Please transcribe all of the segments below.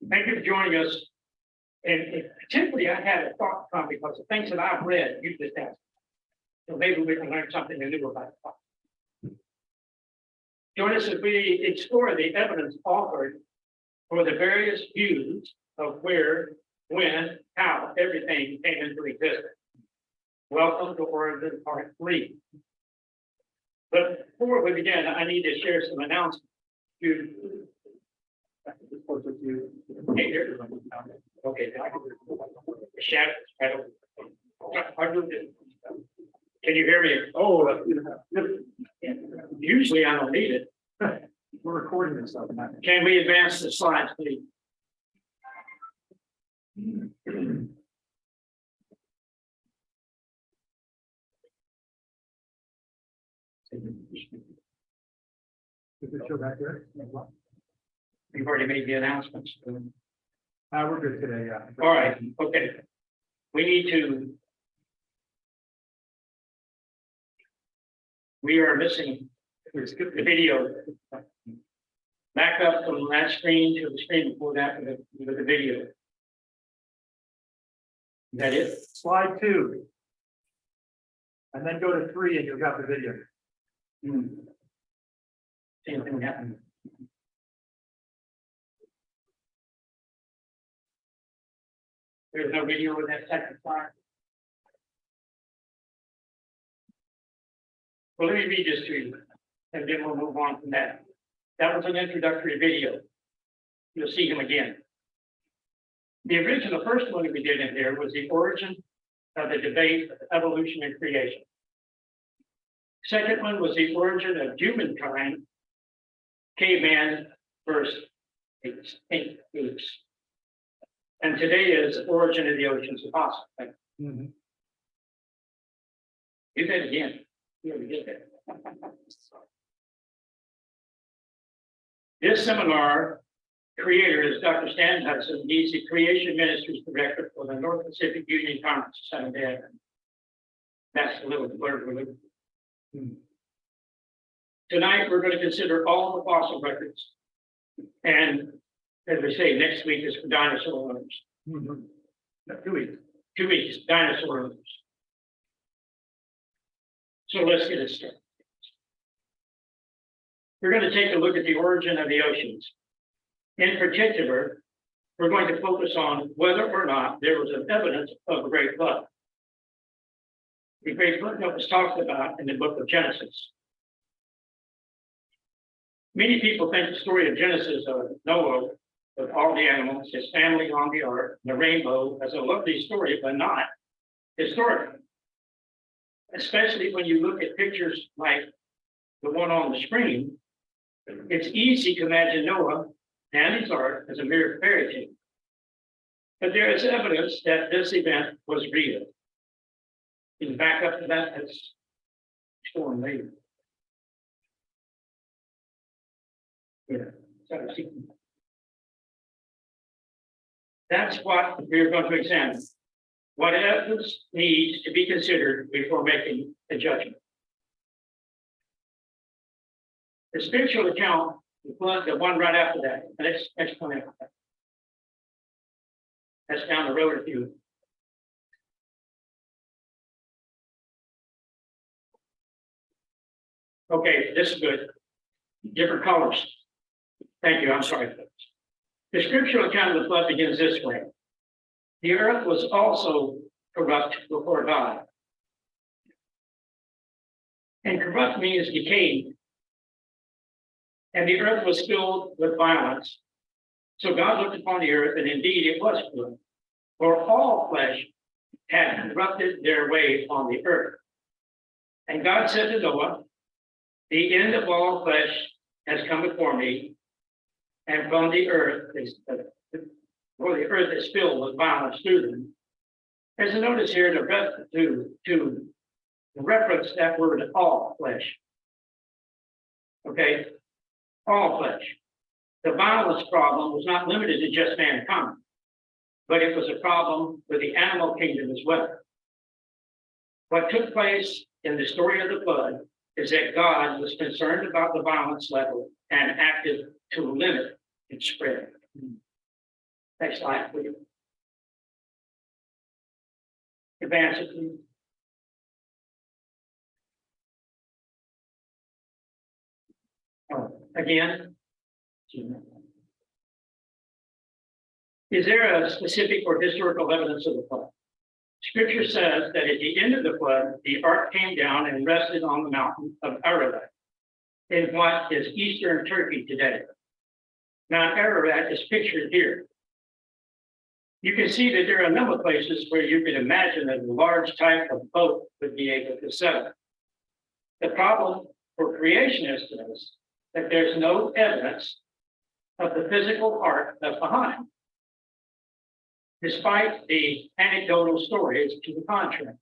Thank you for joining us. And typically I had a thought come because the things that I've read, you just asked. So maybe we can learn something new about it. Join us as we explore the evidence offered for the various views of where, when, how everything came into existence. Welcome to Origin Part 3. But before we begin, I need to share some announcements. Okay. Can you hear me? Oh, usually I don't need it. We're recording this stuff. Can we advance the slides, please? Show back there. You've already made the announcements. We're good today, yeah. All right, okay. We are missing the video. Back up from that screen to the screen before that with the video. Is that it? Slide 2. And then go to 3 and you've got the video. Same thing happened. There's no video with that second slide. Well, let me read this to you, and then we'll move on from that. That was an introductory video. You'll see him again. The original first one that we did in here was the origin of the debate of evolution and creation. Second one was the origin of humankind, caveman versus extinct apes. And today is origin of the oceans of fossil. Do that again. You already did that. This seminar creator is Dr. Stan Hudson. He's the Creation Ministries Director for the North Pacific Union Conference, Seventh-day Adventist. That's a little blurb. Tonight, we're going to consider all the fossil records. And as we say, next week is for dinosaur owners. No, 2 weeks. 2 weeks, dinosaur owners. So let's get it started. We're going to take a look at the origin of the oceans. In particular, we're going to focus on whether or not there was evidence of a great flood. The great flood that was talked about in the book of Genesis. Many people think the story of Genesis of Noah, with all the animals, his family on the ark, the rainbow, as a lovely story, but not historical. Especially when you look at pictures like the one on the screen, it's easy to imagine Noah and his ark as a mere fairy tale. But there is evidence that this event was real. You can back up to that, that's showing later. Yeah, that's what we're going to examine. What evidence needs to be considered before making a judgment. The spiritual account, the one right after that, the next one after that. That's down the road a few. Okay, this is good. Different colors. Thank you, I'm sorry. The scriptural account of the flood begins this way. The earth was also corrupt before God. And corrupt means decayed. And the earth was filled with violence. So God looked upon the earth, and indeed it was good. For all flesh had corrupted their way on the earth. And God said to Noah, the end of all flesh has come before me, and from the earth the earth is filled with violence through them. There's a notice here to reference that word all flesh. Okay, all flesh. The violence problem was not limited to just mankind, but it was a problem with the animal kingdom as well. What took place in the story of the flood is that God was concerned about the violence level and acted to limit its spread. Next slide, please. Advance it, please. Oh, again. Is there a specific or historical evidence of the flood? Scripture says that at the end of the flood, the ark came down and rested on the mountain of Ararat, in what is eastern Turkey today. Mount Ararat is pictured here. You can see that there are a number of places where you can imagine that a large type of boat would be able to settle. The problem for creationists is that there's no evidence of the physical ark left behind, despite the anecdotal stories to the contrary.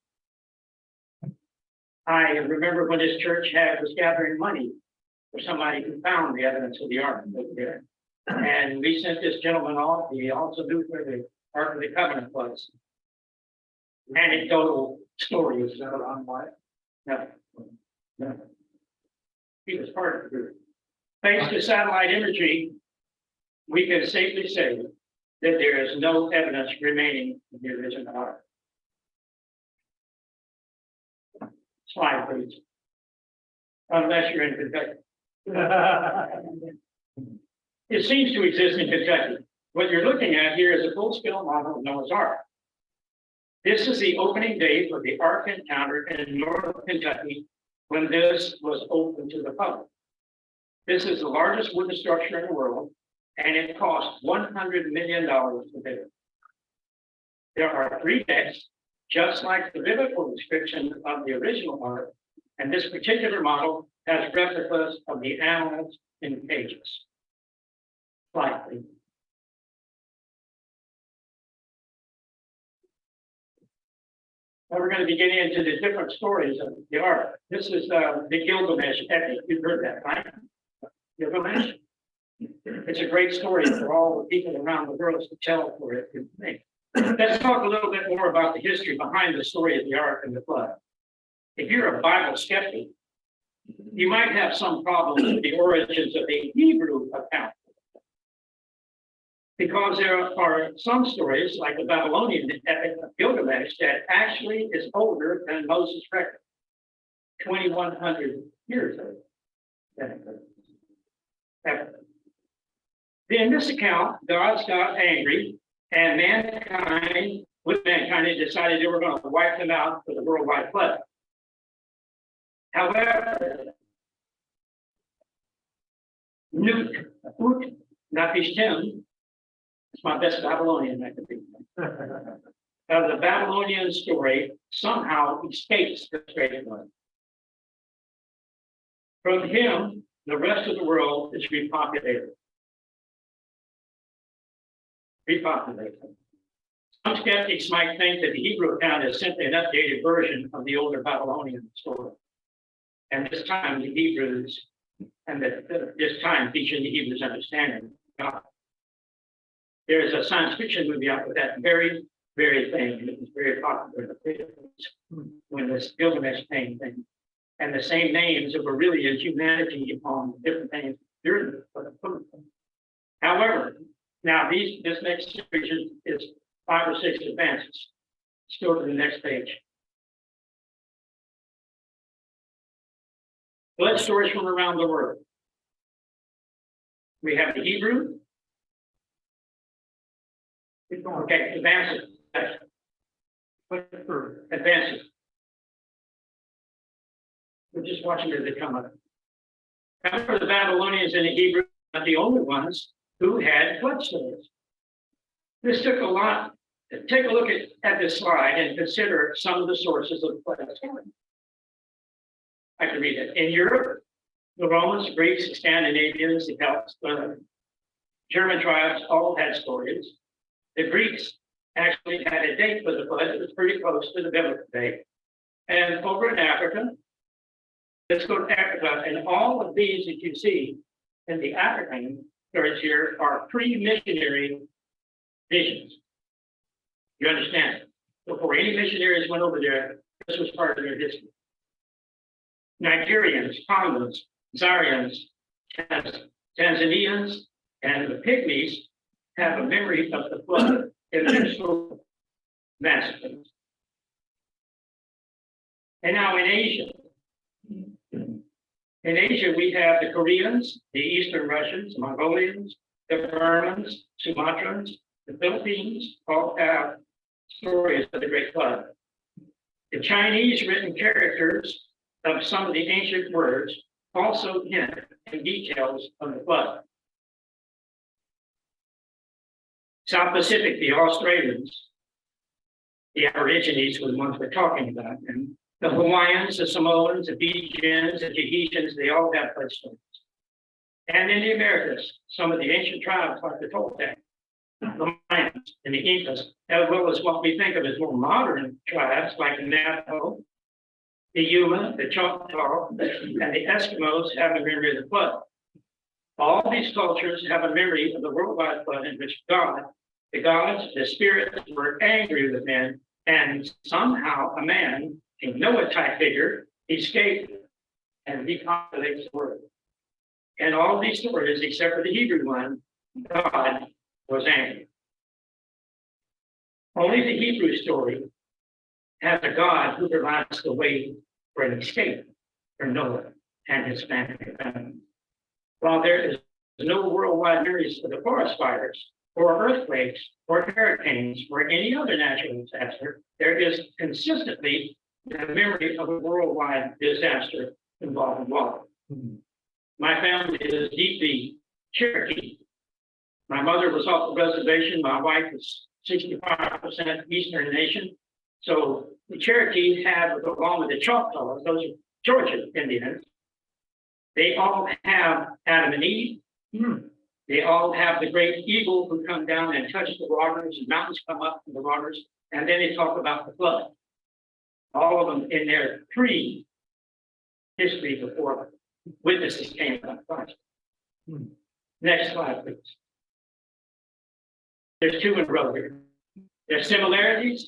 I remember when this church was gathering money for somebody who found the evidence of the ark over there. And we sent this gentleman off. He also knew where the Ark of the Covenant was. Anecdotal stories. Is that on what? No. No. He was part of the group. Thanks to satellite imagery, we can safely say that there is no evidence remaining of the original ark. Slide, please. Unless you're in Kentucky. It seems to exist in Kentucky. What you're looking at here is a full-scale model of Noah's Ark. This is the opening day for the Ark encounter in northern Kentucky when this was open to the public. This is the largest wooden structure in the world, and it cost $100 million to build. There are 3 decks, just like the biblical description of the original Ark, and this particular model has replicas of the animals in cages. Slide, please. Now we're going to be getting into the different stories of the Ark. This is the Gilgamesh epic. You've heard that, right? Gilgamesh. It's a great story for all the people around the world to tell for it. Let's talk a little bit more about the history behind the story of the Ark and the flood. If you're a Bible skeptic, you might have some problems with the origins of the Hebrew account. Because there are some stories, like the Babylonian epic of Gilgamesh, that actually is older than Moses' record, 2,100 years old. In this account, God got angry, and mankind decided they were going to wipe them out for the worldwide flood. However, Utnapishtim, it's my best Babylonian I could be. The Babylonian story somehow escapes the Great Flood. From him, the rest of the world is repopulated. Some skeptics might think that the Hebrew account is simply an updated version of the older Babylonian story. And this time, the Hebrews, and this time featuring the Hebrews' understanding of God. There is a science fiction movie out with that very, very thing. It was very popular when this Gilgamesh thing. And the same names that were really in humanity upon different things during the flood. However, now this next series is 5 or 6 advances. Let's go to the next page. Blood stories from around the world. We have the Hebrew. Okay, advance it. Advance it. We're just watching as they come up. However, the Babylonians and the Hebrews are the only ones who had flood stories. This took a lot. Take a look at this slide and consider some of the sources of the flood story. I can read it. In Europe, the Romans, Greeks, the Scandinavians, the Celts, the German tribes all had stories. The Greeks actually had a date for the flood that was pretty close to the biblical date. And over in Africa, let's go to Africa, and all of these that you see in the African stories here are pre-missionary visions. You understand? Before any missionaries went over there, this was part of their history. Nigerians, Congos, Zairians, Tanzanians, and the Pygmies have a memory of the flood in their soul massacres. And now in Asia, we have the Koreans, the Eastern Russians, Mongolians, the Burmans, Sumatrans, the Philippines, all have stories of the Great Flood. The Chinese written characters of some of the ancient words also hint in details of the flood. South Pacific, the Australians, the Aborigines were the ones we're talking about, and the Hawaiians, the Samoans, the Fijians, the Tahitians, they all have flood stories. And in the Americas, some of the ancient tribes like the Toltec, the Mayans, and the Incas, as well as what we think of as more modern tribes like the Navajo, the Yuma, the Choctaw, and the Eskimos have a memory of the flood. All these cultures have a memory of the worldwide flood in which God, the gods, the spirits were angry with men, and somehow a man, a Noah-type figure, escaped and repopulates the world. And all these stories, except for the Hebrew one, God was angry. Only the Hebrew story has a God who provides the way for an escape for Noah and his family. While there is no worldwide memories for the forest fires, or earthquakes, or hurricanes, or any other natural disaster, there is consistently the memory of a worldwide disaster involving water. My family is deeply Cherokee. My mother was off the reservation. My wife was 65% Eastern Nation. So the Cherokee have, along with the Choctaws, those are Georgia Indians, they all have Adam and Eve. They all have the great eagle who come down and touch the waters, and mountains come up from the waters, and then they talk about the flood. All of them in their pre-history before witnesses came about Christ. Next slide, please. There's two in a row here. There's similarities,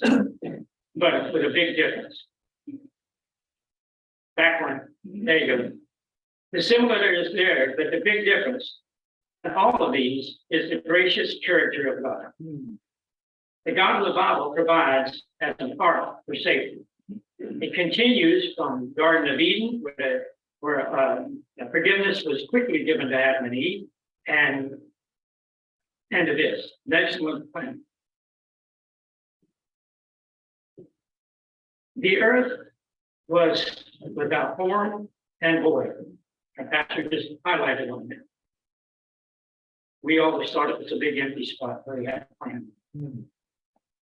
but with a big difference. Back one. There you go. The similarity is there, but the big difference in all of these is the gracious character of God. The God of the Bible provides as an ark for safety. It continues from Garden of Eden, where forgiveness was quickly given to Adam and Eve, and to this. Next one. The earth was without form and void. And Pastor just highlighted on that. We always thought it was a big empty spot where we had a plan.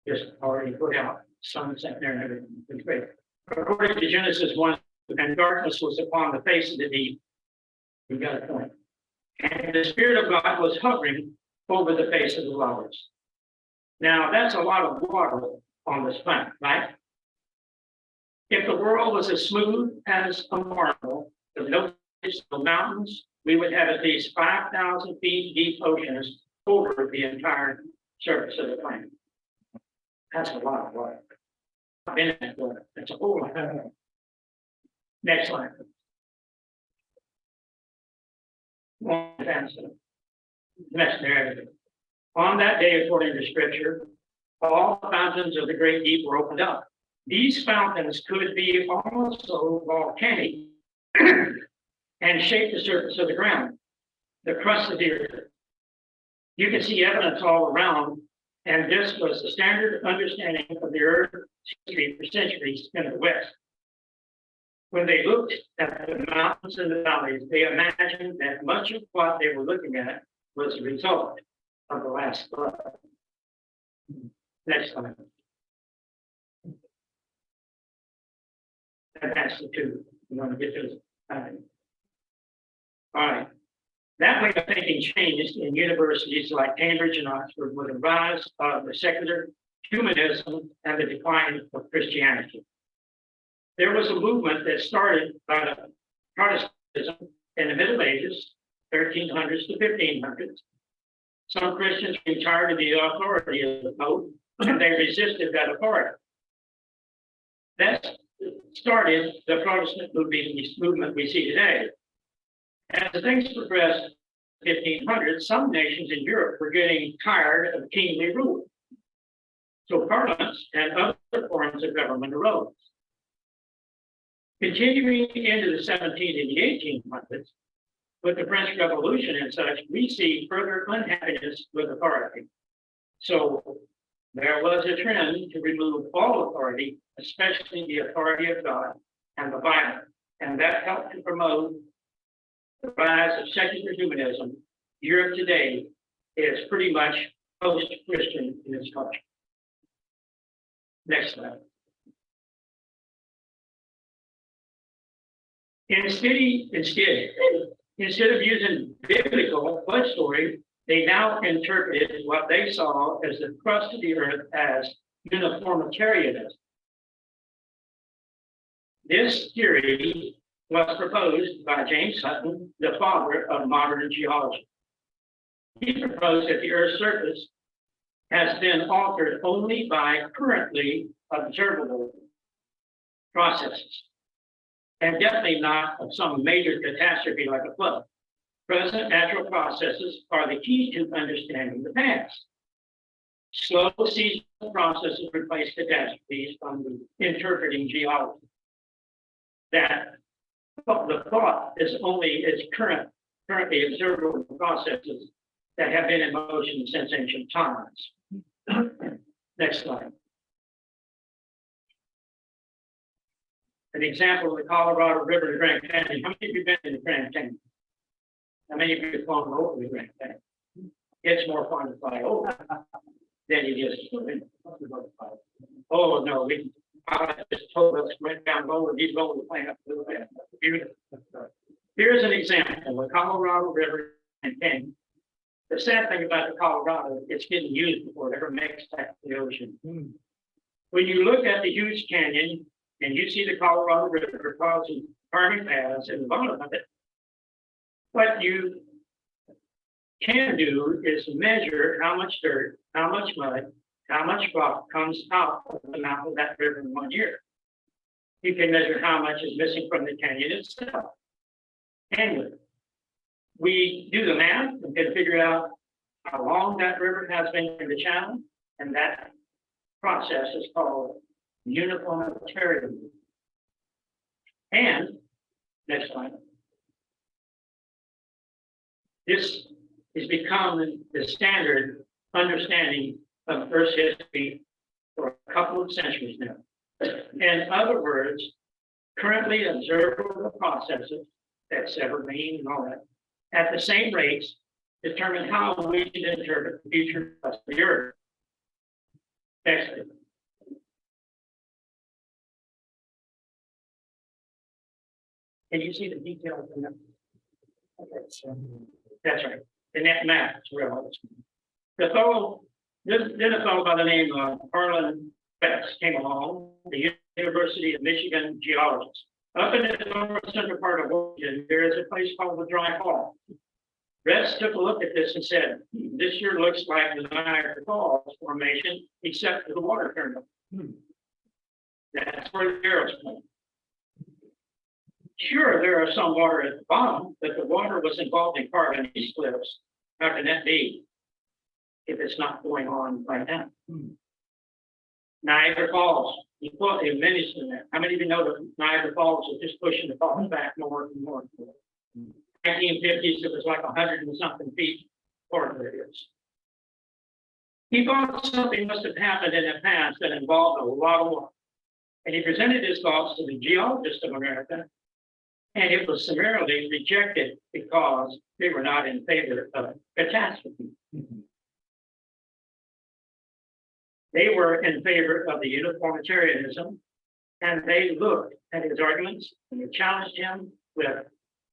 Just already put out, sun sat there and everything. It was great. According to Genesis 1, and darkness was upon the face of the deep. We got a point. And the Spirit of God was hovering over the face of the waters. Now, that's a lot of water on this planet, right? If the world was as smooth as a marble, with no mountains, we would have at least 5,000 feet deep oceans over the entire surface of the planet. That's a lot of water. I've been in that water. That's a whole lot. Next slide. Next narrative. On that day, according to Scripture, all fountains of the great deep were opened up. These fountains could be also volcanic and shape the surface of the ground, the crust of the earth. You can see evidence all around, and this was the standard understanding of the earth's history for centuries in the West. When they looked at the mountains and the valleys, they imagined that much of what they were looking at was the result of the last flood. Next slide. And that's the two. You want to get to this. All right. That way of thinking changed in universities like Cambridge and Oxford with the rise of the secular humanism and the decline of Christianity. There was a movement that started by the Protestantism in the Middle Ages, 1300s to 1500s. Some Christians were tired of the authority of the Pope, and they resisted that authority. That started the Protestant movement we see today. As things progressed, 1500s, some nations in Europe were getting tired of kingly rule. So parliaments and other forms of government arose. Continuing into the 17th and the 1800s, with the French Revolution and such, we see further unhappiness with authority. So there was a trend to remove all authority, especially the authority of God and the Bible. And that helped to promote the rise of secular humanism. Europe today is pretty much post-Christian in its culture. Next slide. Instead of using biblical flood story, they now interpreted what they saw as the crust of the earth as uniformitarianism. This theory was proposed by James Hutton, the father of modern geology. He proposed that the Earth's surface has been altered only by currently observable processes, and definitely not of some major catastrophe like a flood. Present natural processes are the key to understanding the past. Slow seasonal processes replace catastrophes from the interpreting geology. That the thought is only its currently observable processes that have been in motion since ancient times. Next slide. An example of the Colorado River to Grand Canyon. How many of you have been in the Grand Canyon? How many of you have gone over the Grand Canyon? It's more fun to fly over than it is to swim in. Oh, no, I just told us went down low and he's rolling the plane up a little bit. Beautiful. Here's an example of the Colorado River and Canyon. The sad thing about the Colorado, it's getting used before it ever makes that to the ocean. When you look at the huge canyon and you see the Colorado River causing farming paths in the bottom of it, what you can do is measure how much dirt, how much mud, how much rock comes out of the mouth of that river in 1 year. You can measure how much is missing from the canyon itself annually. We do the math and can figure out how long that river has been in the channel, and that process is called uniformitarianism. And next slide. This has become the standard understanding of Earth's history for a couple of centuries now. In other words, currently observable processes, that's ever mean and all that, at the same rates determine how we should interpret the future of the Earth. Next. Can you see the details in that? Okay, so that's right. And that map is real. The fellow, then a fellow by the name of Harlan Betts came along, the University of Michigan geologist. Up in the north central part of Oregon, there is a place called the Dry Hall. Betts took a look at this and said, this sure looks like the Niagara Falls formation, except for the water turned up. That's where the arrows come. Sure, there are some water at the bottom, but the water was involved in carbonate cliffs. How can that be if it's not going on right now? Niagara Falls. You mentioned that. How many of you know that Niagara Falls is just pushing the falls back more and more? 1950s, it was like 100 and something feet, or there it is. He thought something must have happened in the past that involved a lot of water. And he presented his thoughts to the geologists of America, and it was summarily rejected because they were not in favor of catastrophe. They were in favor of the uniformitarianism, and they looked at his arguments and they challenged him with,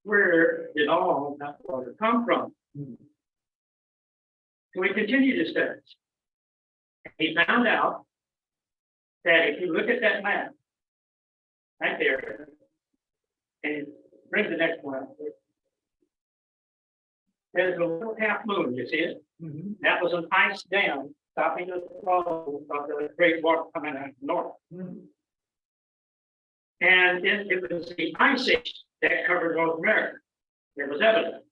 where did all that water come from? So we continued his studies. He found out that if you look at that map right there, and bring the next one up, there's a little half moon, you see it? That was an ice dam stopping the flow of the great water coming out of the north. And it was the ice age that covered North America. There was evidence.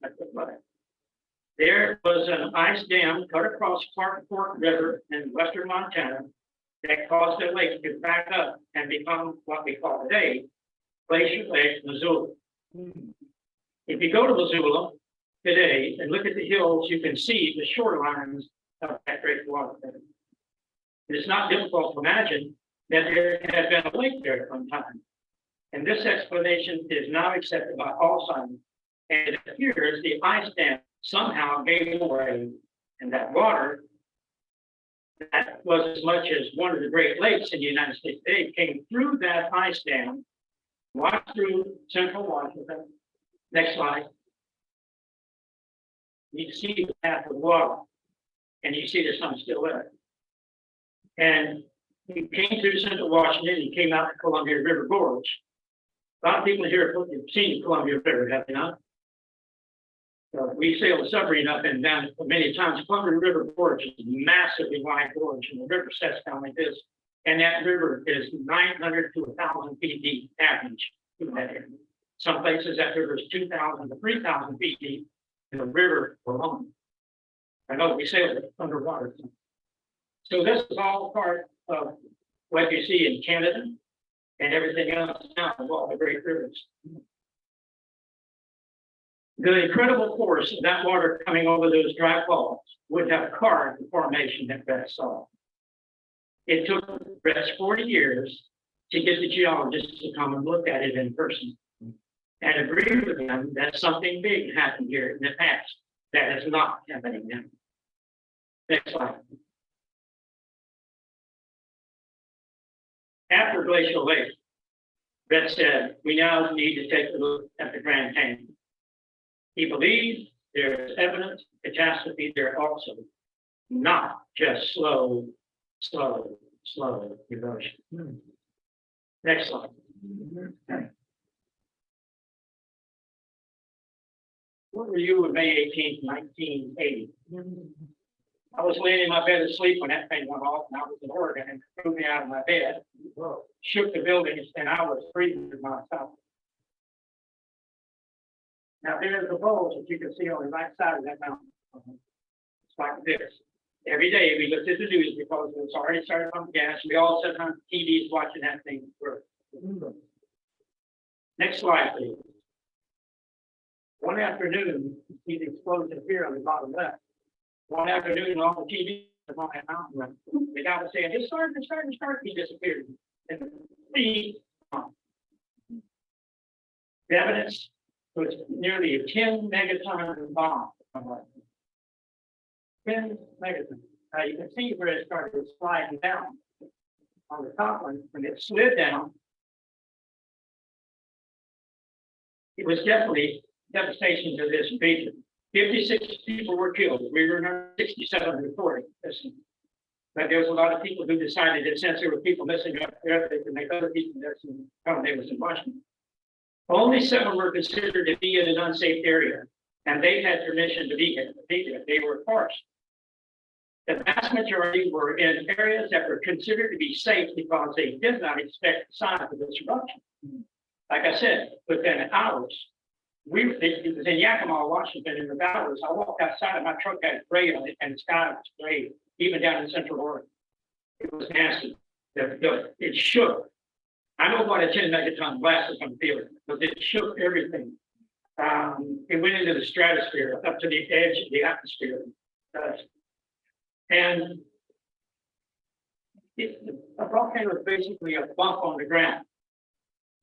There was an ice dam cut across Clark Fork River in western Montana that caused the lake to back up and become what we call today Glacier Lake, Missoula. If you go to Missoula today and look at the hills, you can see the shorelines of that great water. It's not difficult to imagine that there had been a lake there at one time. And this explanation is now accepted by all scientists. And it appears the ice dam somehow gave away, and that water that was as much as one of the Great Lakes in the United States today came through that ice dam, walked through central Washington. Next slide. You see the path of water, and you see there's some still there. And he came through central Washington, he came out to Columbia River Gorge. A lot of people here have seen the Columbia River, have they not? We sailed a submarine up and down many times. Columbia River Gorge is a massively wide gorge, and the river sets down like this. And that river is 900 to 1,000 feet deep average in that area. Some places that river is 2,000 to 3,000 feet deep in the river alone. I know we sailed it underwater. So this is all part of what you see in Canada and everything else now of all the great rivers. The incredible force of that water coming over those dry falls would have carved the formation that Brett saw. It took Brett's 40 years to get the geologists to come and look at it in person and agree with them that something big happened here in the past that is not happening now. Next slide. After Glacial Lake, Brett said, we now need to take a look at the Grand Canyon. He believes there is evidence of catastrophe there also, not just slow erosion. Next slide. Where were you on May 18th, 1980? I was laying in my bed asleep when that thing went off, and I was in Oregon, and it threw me out of my bed, shook the buildings, and I was freezing myself. Now there's the bowls that you can see on the right side of that mountain. It's like this. Every day we looked at the news because it's already started on gas. We all sit on TVs watching that thing grow. Next slide, please. One afternoon, you see the explosion here on the bottom left. One afternoon on the TV on that mountain, the guy was saying, it's starting, he disappeared. And the evidence was nearly a 10 megaton bomb. 10 megatons. Now you can see where it started sliding down on the top one. When it slid down, it was definitely devastation to this region. 56 people were killed. We were 67 reported. But there was a lot of people who decided that since there were people missing up there, they could make other people missing. They was in Washington. Only 7 were considered to be in an unsafe area, and they had permission to be there. They were forced. The vast majority were in areas that were considered to be safe because they did not expect the size of this eruption. Like I said, within hours, it was in Yakima, Washington, in the hours. I walked outside, and my truck had gray on it, and the sky was gray, even down in Central Oregon. It was nasty. It shook. I know what a 10 megaton blast is going to feel, because it shook everything. It went into the stratosphere, up to the edge of the atmosphere. And a volcano is basically a bump on the ground.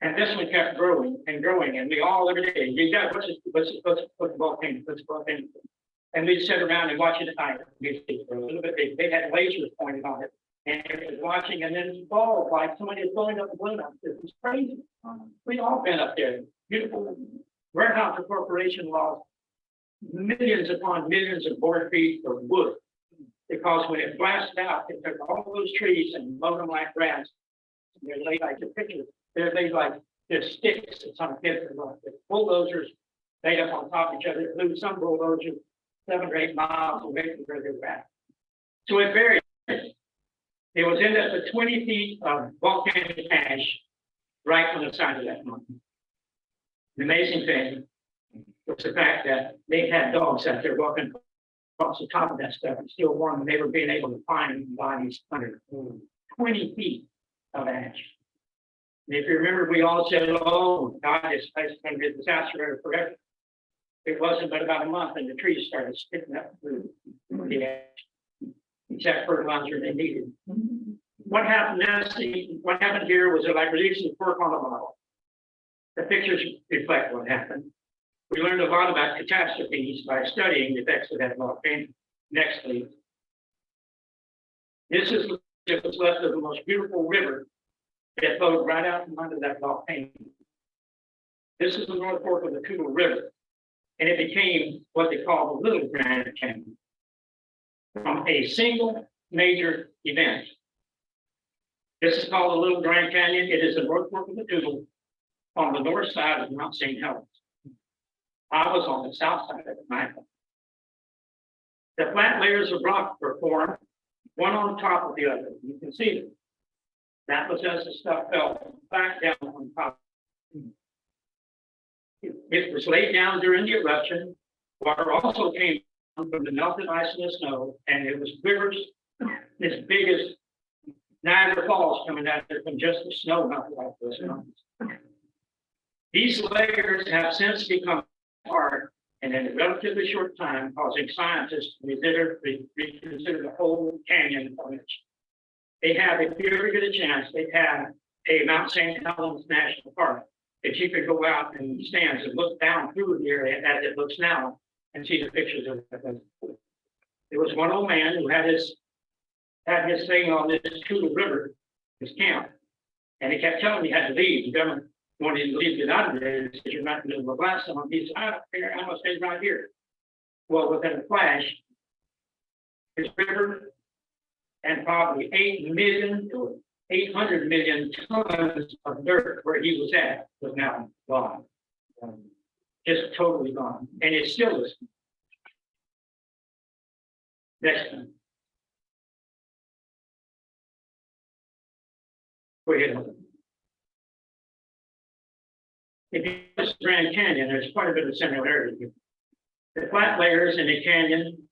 And this one kept growing and growing, and we all every day, you got what's the volcano, and we'd sit around and watch it for a little bit. They had lasers pointed on it, and it was watching, and then it balled like somebody was blowing up the balloon up there. It was crazy. We'd all been up there. Beautiful warehouse corporation lost millions upon millions of board feet of wood, because when it blasted out, it took all those trees and mowed them like grass. They're laid like the pictures. They're laid like there's sticks that some kids are like. The bulldozers laid up on top of each other. Blew some bulldozers 7 or 8 miles away from where they were at. So it varied. It was in the 20 feet of volcanic ash right on the side of that mountain. The amazing thing was the fact that they had dogs out there walking across the top of that stuff and still warm, and they were being able to find bodies under 20 feet of ash. And if you remember, we all said, oh, God, this place is going to be a disaster forever. It wasn't but about a month, and the trees started sticking up through the ash. Exact fertilizer they needed. What happened next? What happened here was that I released the cork on the bottle. The pictures reflect what happened. We learned a lot about catastrophes by studying the effects of that volcano. Next, please. This is what's left of the most beautiful river that flowed right out from under that volcano. This is the North Fork of the Toutle River, and it became what they call the Little Grand Canyon from a single major event. This is called the Little Grand Canyon. It is the North Fork of the Toutle on the north side of Mount St. Helens. I was on the south side of the mountain. The flat layers of rock were formed, one on top of the other. You can see them. That was as the stuff fell back down on top. It was laid down during the eruption. Water also came from the melted ice and the snow, and it was rivers as big as Niagara Falls coming out there from just the snow melted off those mountains. These layers have since become hard, and in a relatively short time, causing scientists to reconsider the whole canyon of it. They have, if you ever get a chance, they have a Mount St. Helens National Park that you could go out in the stands and look down through the area as it looks now and see the pictures of it. There was one old man who had his thing on this Toutle River, his camp, and he kept telling me he had to leave. The government wanted to leave it out of there because you're not in the middle of a blast zone. He said, I don't care, I'm gonna stay right here. Well, within a flash, his river and probably 8 million to 800 million tons of dirt where he was at was now gone. Just totally gone. And it still is. Next time. Go ahead. If you look at the Grand Canyon, there's quite a bit of similarity here. The flat layers in the canyon,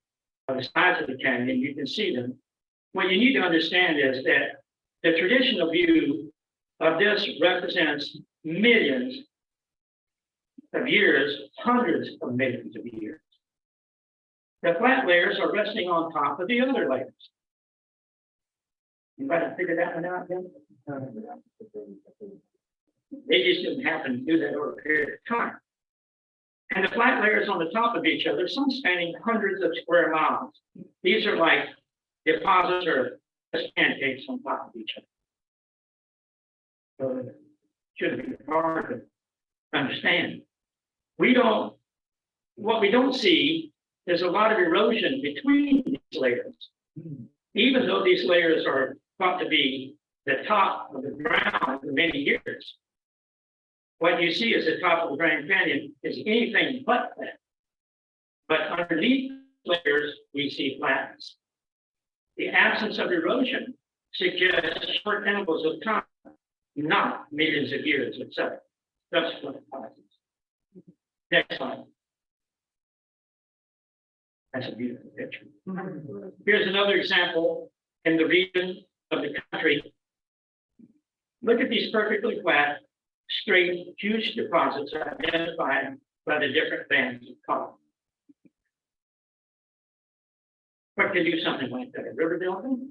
on the sides of the canyon, you can see them. What you need to understand is that the traditional view of this represents millions of years, hundreds of millions of years. The flat layers are resting on top of the other layers. Anybody figure that one out yet? They just didn't happen to do that over a period of time. And the flat layers on the top of each other, some spanning hundreds of square miles. These are like deposits or pancakes on top of each other. So it shouldn't be hard to understand. What we don't see is a lot of erosion between these layers. Even though these layers are thought to be the top of the ground for many years, what you see as the top of the Grand Canyon is anything but that. But underneath layers, we see flatness. The absence of erosion suggests short intervals of time, not millions of years, etc. That's what it causes. Next slide. That's a beautiful picture. Here's another example in the region of the country. Look at these perfectly flat, straight, huge deposits identified by the different bands of color. What can do something like that? A river building?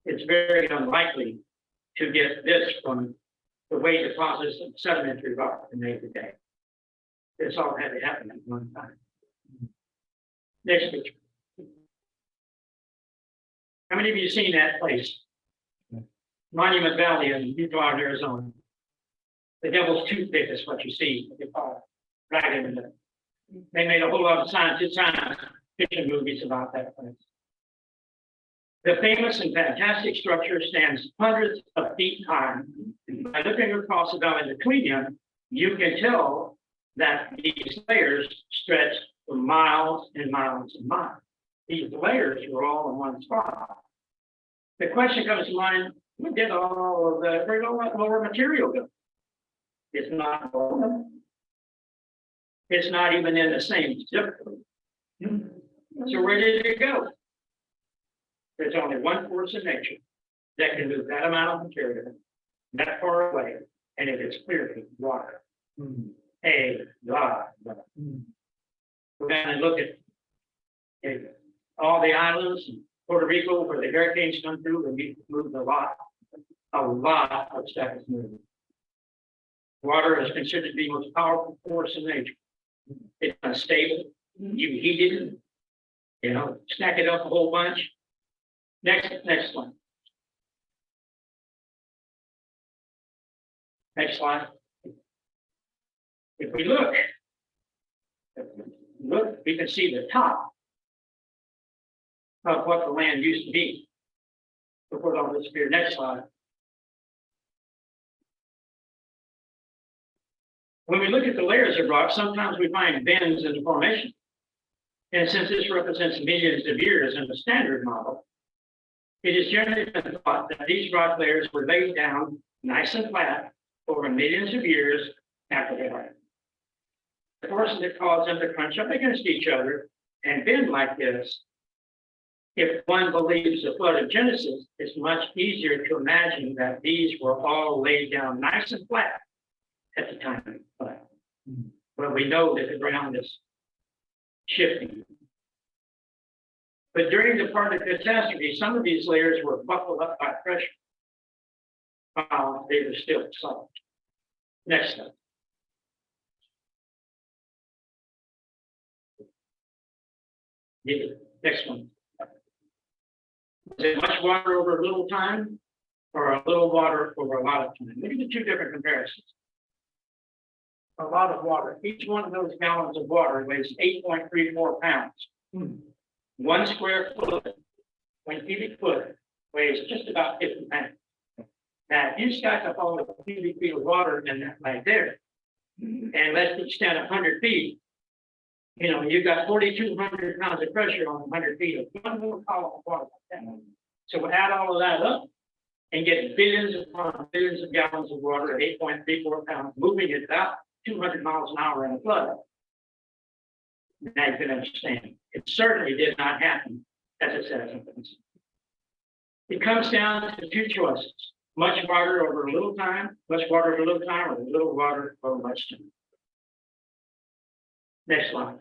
It's very unlikely to get this from the way deposits of sedimentary rock are made today. This all had to happen at one time. Next picture. How many of you have seen that place? Monument Valley in Utah and Arizona. The Devil's Toothpick is what you see. They call it, right in the. They made a whole lot of science fiction movies about that place. The famous and fantastic structure stands hundreds of feet high. By looking across the valley between them, you can tell that these layers stretch for miles and miles and miles. These layers were all in one spot. The question comes to mind, where did all that lower material go? It's not all. It's not even in the same zip code. So where did it go? There's only one force in nature that can move that amount of material that far away, and it is clearly water. A lot. We're going to look at all the islands, Puerto Rico, where the hurricanes come through, and we moved a lot of stuff is moving. Water is considered to be the most powerful force in nature. It's unstable. You heat it, stack it up a whole bunch. Next one. Next slide. If we look, we can see the top of what the land used to be before all this appeared. Next slide. When we look at the layers of rock, sometimes we find bends in the formation. And since this represents millions of years in the standard model, it is generally been thought that these rock layers were laid down nice and flat over millions of years after they left. The forces that cause them to crunch up against each other and bend like this, if one believes the flood of Genesis, it's much easier to imagine that these were all laid down nice and flat at the time of the flood. But we know that the ground is shifting. But during the part of the catastrophe, some of these layers were buckled up by pressure while they were still solid. Next slide. Next one. Is it much water over a little time or a little water over a lot of time? Look at the two different comparisons. A lot of water. Each one of those gallons of water weighs 8.34 pounds. 1 square foot, 1 cubic foot, weighs just about 50 pounds. Now, if you stack up all the cubic feet of water in that right there, and let's extend 100 feet, you've got 4,200 pounds of pressure on 100 feet of one more column of water like that. So we'll add all of that up and get billions upon billions of gallons of water at 8.34 pounds, moving at about 200 miles an hour in a flood. Now you can understand. It certainly did not happen as it says in this. It comes down to two choices. Much water over a little time, much water over a little time, or little water over much time. Next slide.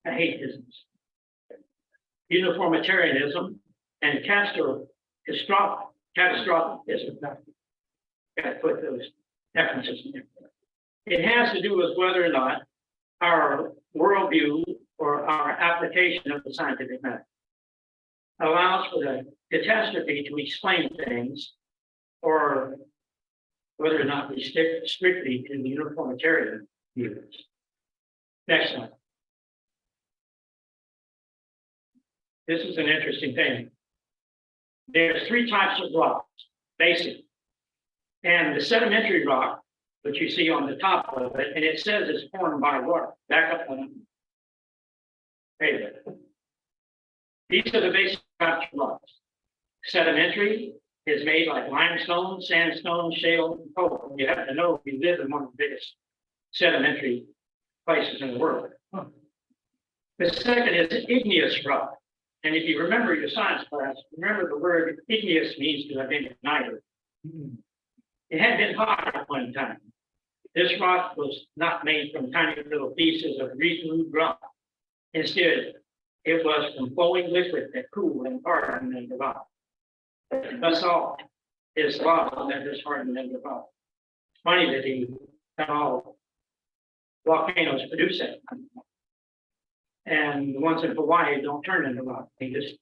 I hate business. Uniformitarianism and catastrophism. Got to put those references in there. It has to do with whether or not our worldview or our application of the scientific method allows for the catastrophe to explain things, or whether or not we stick strictly to the uniformitarian views. Next slide. This is an interesting thing. There's 3 types of rocks, basic. And the sedimentary rock, which you see on the top of it, and it says it's formed by water. Back up on it. There you go. These are the basic types of rocks. Sedimentary is made like limestone, sandstone, shale, and coal. You have to know we live in one of the biggest sedimentary places in the world. The second is igneous rock. And if you remember your science class, remember the word igneous means to have been ignited. It had been hot at one time. This rock was not made from tiny little pieces of removed rock. Instead, it was from flowing liquid that cooled and hardened in the rock. The basalt is lava that is hardened in the rock. It's funny that all volcanoes produce it. And the ones in Hawaii don't turn into rock. They just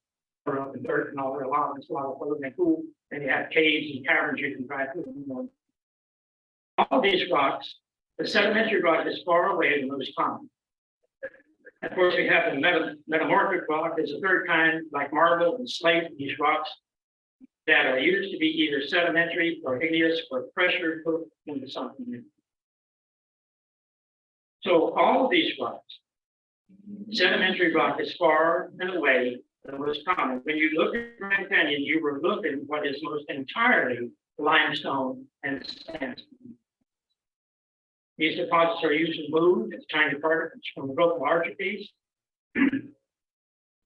burn up in dirt and all their lava. It's lava flows and they cool. And you have caves and caverns you can drive through. All these rocks, the sedimentary rock is far away the most common. Of course, we have the metamorphic rock. There's a third kind, like marble and slate. These rocks that are used to be either sedimentary or igneous or pressure put into something new. So all of these rocks, sedimentary rock is far and away the most common. When you look at Grand Canyon, you were looking at what is most entirely limestone and sandstone. These deposits are usually moved as tiny particles from broken larger piece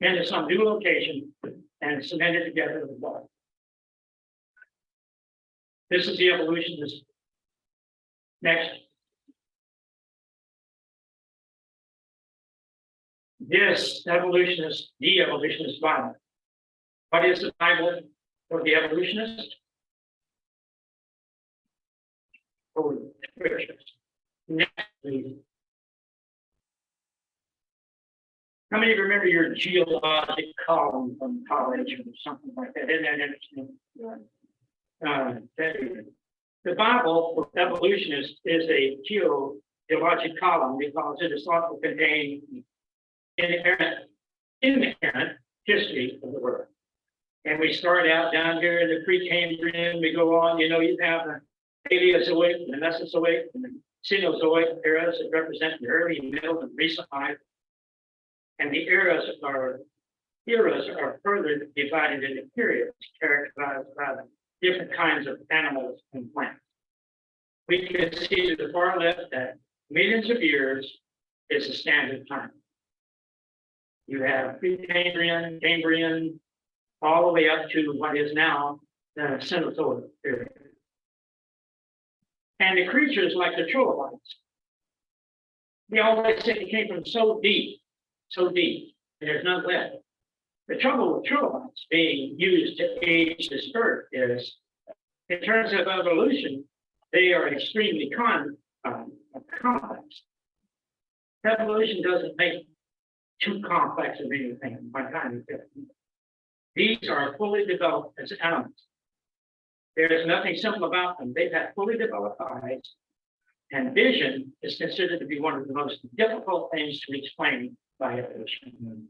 into some new location and cemented together with water. This is the evolutionist. Next. This evolutionist, the evolutionist Bible. What is the Bible for the evolutionist? Holy Scriptures. Next, please. How many remember your geologic column from college or something like that? Isn't that interesting? The Bible for evolutionists is a geologic column because it is thought to contain inherent history of the world. And we start out down here in the Precambrian, we go on, you have the Paleozoic, the Mesozoic, and the Cenozoic eras that represent the early, middle, and recent life. And the eras are further divided into periods characterized by different kinds of animals and plants. We can see to the far left that millions of years is the standard time. You have Precambrian, Cambrian, all the way up to what is now the Cenozoic period. And the creatures like the trilobites, they always say they came from so deep, and there's none left. The trouble with trilobites being used to age this earth is, in terms of evolution, they are extremely complex. Evolution doesn't make too complex of anything by the time you get it. These are fully developed as animals. There is nothing simple about them. They've had fully developed eyes, and vision is considered to be one of the most difficult things to explain by evolution.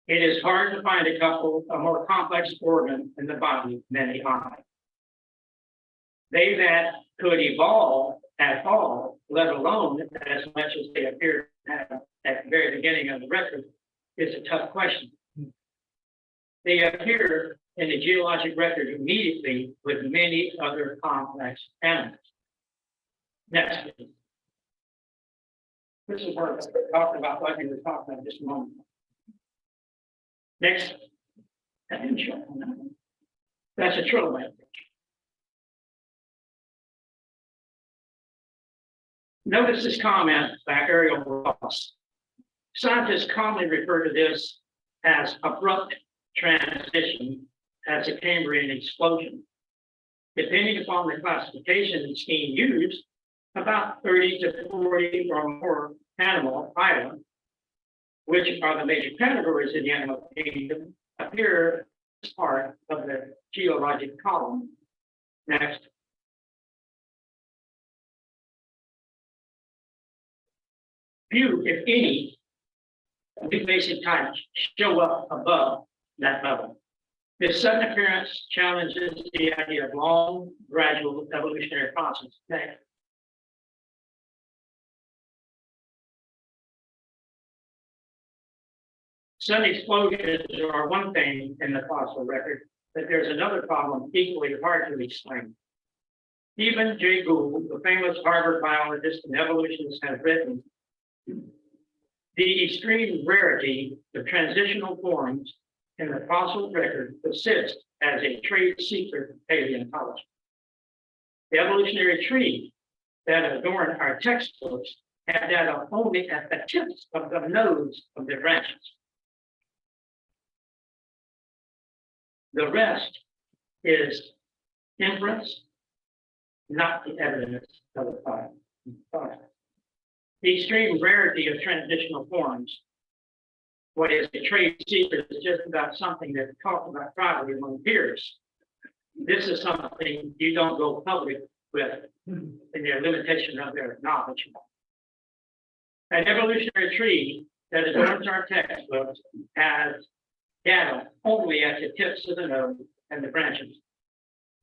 It is hard to find a more complex organ in the body than the eye. They that could evolve at all, let alone as much as they appeared at the very beginning of the record, is a tough question. They appear in the geologic record immediately with many other complex animals. Next, please. This is where we're talking about what we were talking about just a moment. Next, that's a trilobite. Notice this comment by Ariel Ross. Scientists commonly refer to this as abrupt transition as a Cambrian explosion. Depending upon the classification scheme used, about 30 to 40 or more animal phyla, which are the major categories in the animal kingdom, appear as part of the geologic column. Next. Few, if any, new basic types show up above that level. This sudden appearance challenges the idea of long, gradual evolutionary process. Next. Sudden explosions are one thing in the fossil record, but there's another problem equally hard to explain. Stephen Jay Gould, the famous Harvard biologist and evolutionist, has written, the extreme rarity of transitional forms in the fossil record persists as a trade secret of paleontology. The evolutionary tree that adorn our textbooks have data only at the tips of the nodes of their branches. The rest is inference, not the evidence of the fact. The extreme rarity of transitional forms, what is a trade secret, is just about something that's talked about privately among peers. This is something you don't go public with in their limitation of their knowledge. An evolutionary tree that adorns our textbooks has data only at the tips of the node and the branches.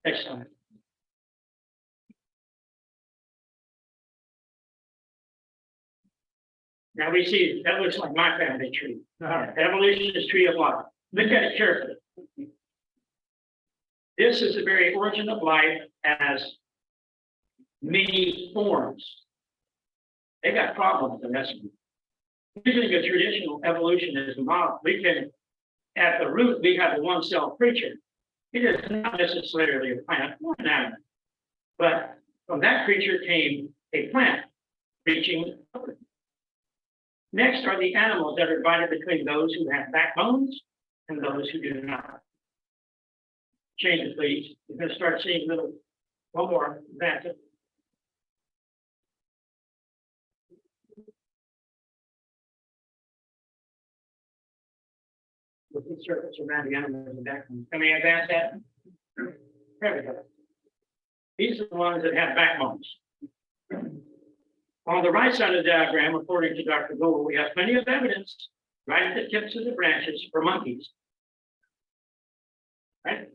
Next slide. Now we see that looks like my family tree. Evolution is tree of life. Look at it carefully. This is the very origin of life as many forms. They got problems with this. Using a traditional evolutionism model, we can, at the root, we have a one-cell creature. It is not necessarily a plant or an animal, but from that creature came a plant reaching upward. Next are the animals that are divided between those who have backbones and those who do not. Change it, please. You're going to start seeing little, one more, that's it. With the surface around the animals and backbones. Can we advance that? There we go. These are the ones that have backbones. On the right side of the diagram, according to Dr. Gould, we have plenty of evidence right at the tips of the branches for monkeys. Right?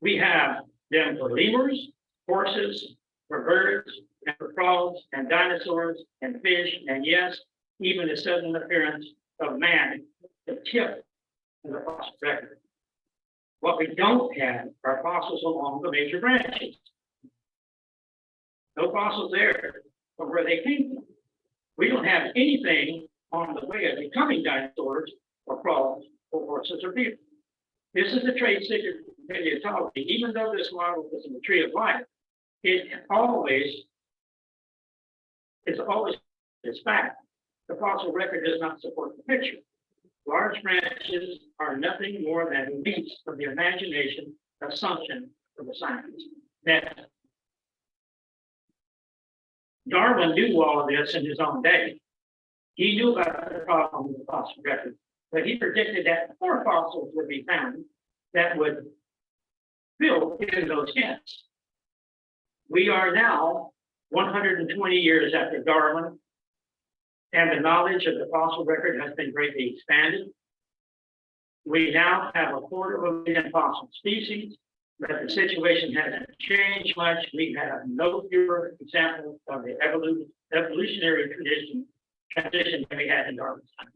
We have them for lemurs, horses, for birds, and for frogs, and dinosaurs, and fish, and yes, even the sudden appearance of man, the tip of the fossil record. What we don't have are fossils along the major branches. No fossils there from where they came from. We don't have anything on the way of becoming dinosaurs or frogs or horses or people. This is the trade secret of paleontology. Even though this model is in the tree of life, it's always this fact. The fossil record does not support the picture. Large branches are nothing more than leaps from the imagination assumption of the scientists. Next. Darwin knew all of this in his own day. He knew about the problem with the fossil record, but he predicted that more fossils would be found that would fill in those gaps. We are now 120 years after Darwin, and the knowledge of the fossil record has been greatly expanded. We now have 250,000 fossil species, but the situation hasn't changed much. We have no fewer examples of the evolutionary transition that we had in Darwin's time.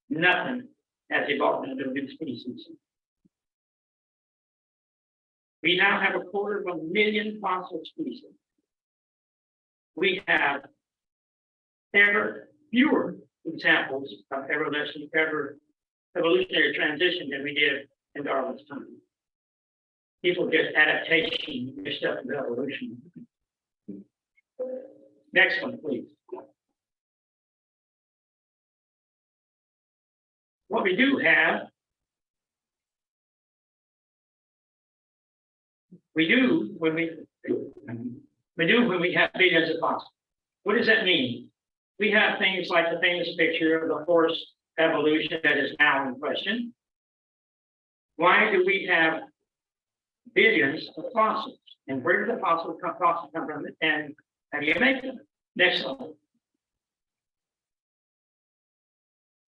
Nothing has evolved into a new species. We now have 250,000 fossil species. We have ever fewer examples of evolutionary transition than we did in Darwin's time. People get adaptation mixed up with evolution. Next one, please. What we do have, we do when we have billions of fossils. What does that mean? We have things like the famous picture of the horse evolution that is now in question. Why do we have billions of fossils? And where do the fossils come from? And how do you make them? Next one.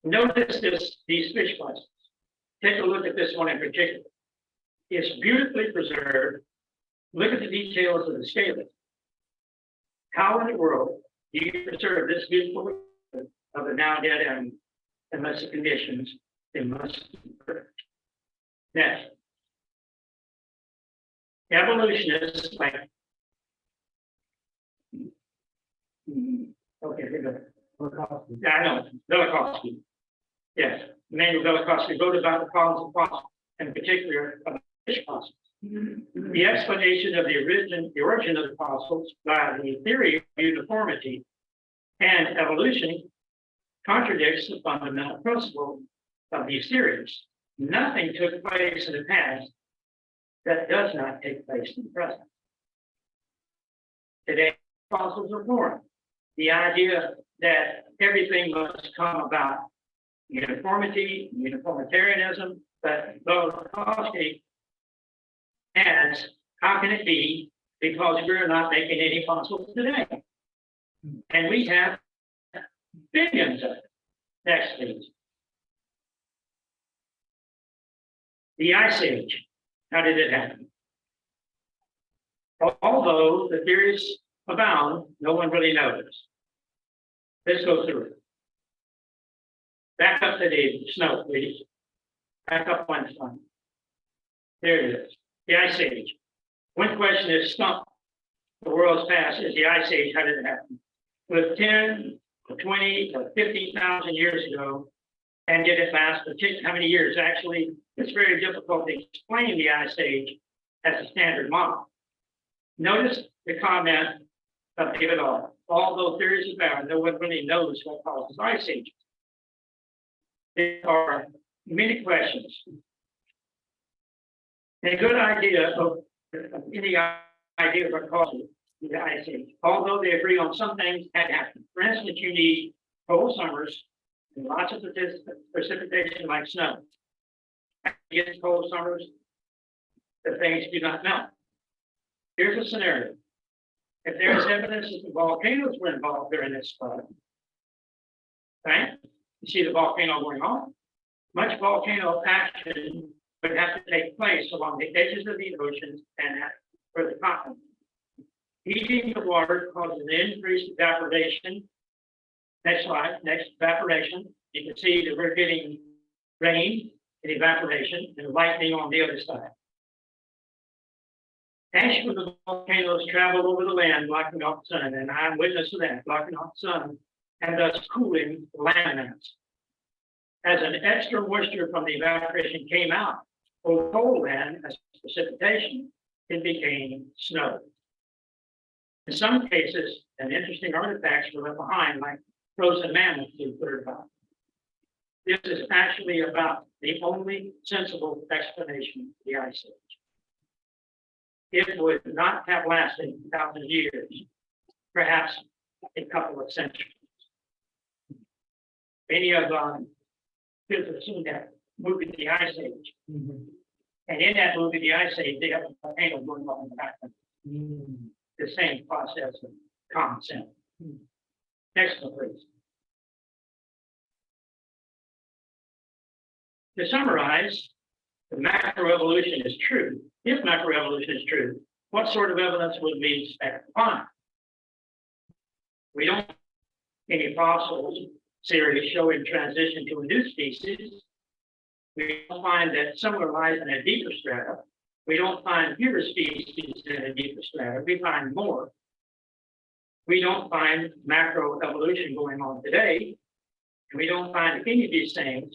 Notice these fish fossils. Take a look at this one in particular. It's beautifully preserved. Look at the details of the scaling. How in the world do you preserve this beautiful of a now dead animal unless the conditions they must be perfect? Next. Evolutionists like okay, here we go. Yeah, I know, Velikovsky. Yes, Emmanuel Velikovsky wrote about the problems of fossils, and in particular of fish fossils. The explanation of the origin of the fossils by the theory of uniformity and evolution contradicts the fundamental principle of these theories. Nothing took place in the past that does not take place in the present. Today, fossils are born. The idea that everything must come about uniformity, uniformitarianism, but Velikovsky asks, how can it be? Because we're not making any fossils today. And we have billions of them. Next, please. The Ice Age. How did it happen? Although the theories abound, no one really knows. Let's go through it. Back up to the snow, please. Back up one time. There it is. The Ice Age. One question that stumped the world's past is the Ice Age. How did it happen? Was 10 or 20 or 15,000 years ago, and did it last for how many years? Actually, it's very difficult to explain the Ice Age as a standard model. Notice the comment of David All. Although theories abound, no one really knows what causes ice ages. There are many questions. A good idea of any idea of what causes the ice age, although they agree on some things that happen. For instance, you need cold summers and lots of precipitation like snow. Against cold summers, the things do not melt. Here's a scenario. If there is evidence that the volcanoes were involved during this flood, right? You see the volcano going on. Much volcano action would have to take place along the edges of the oceans and for the continent. Heating the water causes increased evaporation. Next slide, next evaporation. You can see that we're getting rain and evaporation and lightning on the other side. Ash from the volcanoes traveled over the land, blocking off the sun, and I'm witness to that, blocking off the sun, and thus cooling the land mass. As an extra moisture from the evaporation came out over cold land as precipitation, it became snow. In some cases, an interesting artifacts were left behind, like frozen mammoths we've heard about. This is actually about the only sensible explanation of the Ice Age. It would not have lasted 1,000 years, perhaps a couple of centuries. Many of kids have seen that movie, The Ice Age. And in that movie, The Ice Age, they have a volcano going on in the background. The same process of common sense. Next one, please. To summarize, the macroevolution is true. If macroevolution is true, what sort of evidence would we expect to find? We don't have any fossils series showing transition to a new species. We don't find that similar life in a deeper strata. We don't find fewer species in a deeper strata. We find more. We don't find macroevolution going on today. And we don't find any of these things,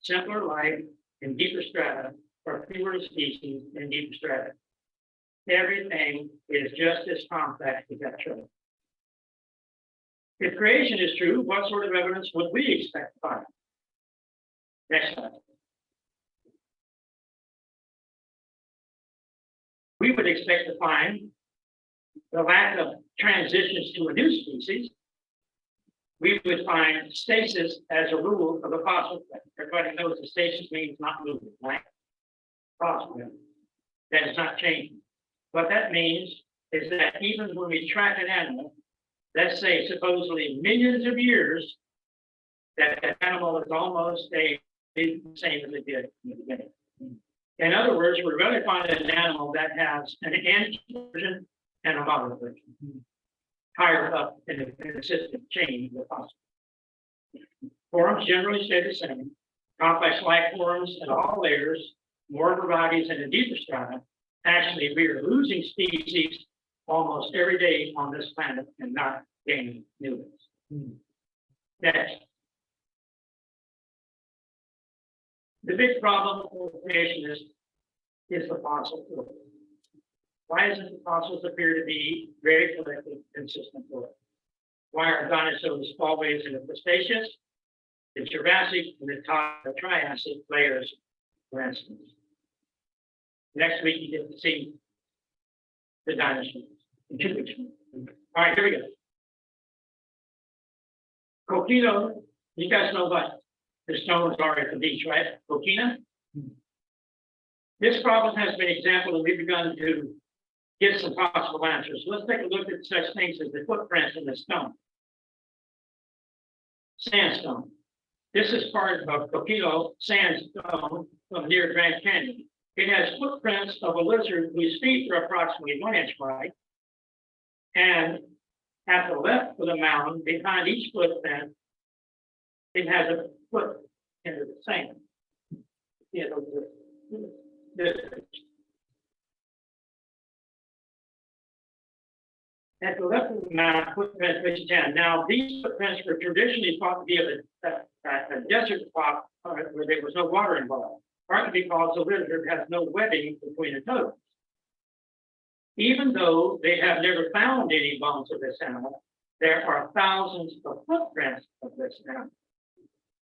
simpler life in deeper strata or fewer species in deeper strata. Everything is just as complex as that true. If creation is true, what sort of evidence would we expect to find? Next slide. We would expect to find the lack of transitions to a new species. We would find stasis as a rule of the fossil. Everybody knows that stasis means not moving, right? Fossil. That is not changing. What that means is that even when we track an animal, let's say supposedly millions of years, that animal is almost the same as it did in the beginning. In other words, we're going to find an animal that has an ancient version and a modern version, higher up in the system chain of the fossil. Forms generally stay the same. Complex life forms at all layers, more varieties in the deeper strata. Actually, we are losing species almost every day on this planet and not gaining new ones. Next. The big problem with creationists is the fossil flora. Why doesn't the fossils appear to be very collective, consistent flora? Why are dinosaurs always in the Cretaceous, the Jurassic, and the Triassic layers, for instance? Next week, you get to see the dinosaurs. In 2 weeks. All right, here we go. Coquina, you guys know what the stones are at the beach, right? Coquina. This problem has been exampled, and we've begun to get some possible answers. So let's take a look at such things as the footprints in the stone. Sandstone. This is part of Coquina sandstone from near Grand Canyon. It has footprints of a lizard whose feet are approximately 1 inch wide. And at the left of the mountain, behind each footprint, it has a foot into the sand. At the left of the map, footprints page 10. Now, these footprints were traditionally thought to be of a desert spot where there was no water involved, partly because the lizard has no webbing between the toes. Even though they have never found any bones of this animal, there are thousands of footprints of this animal.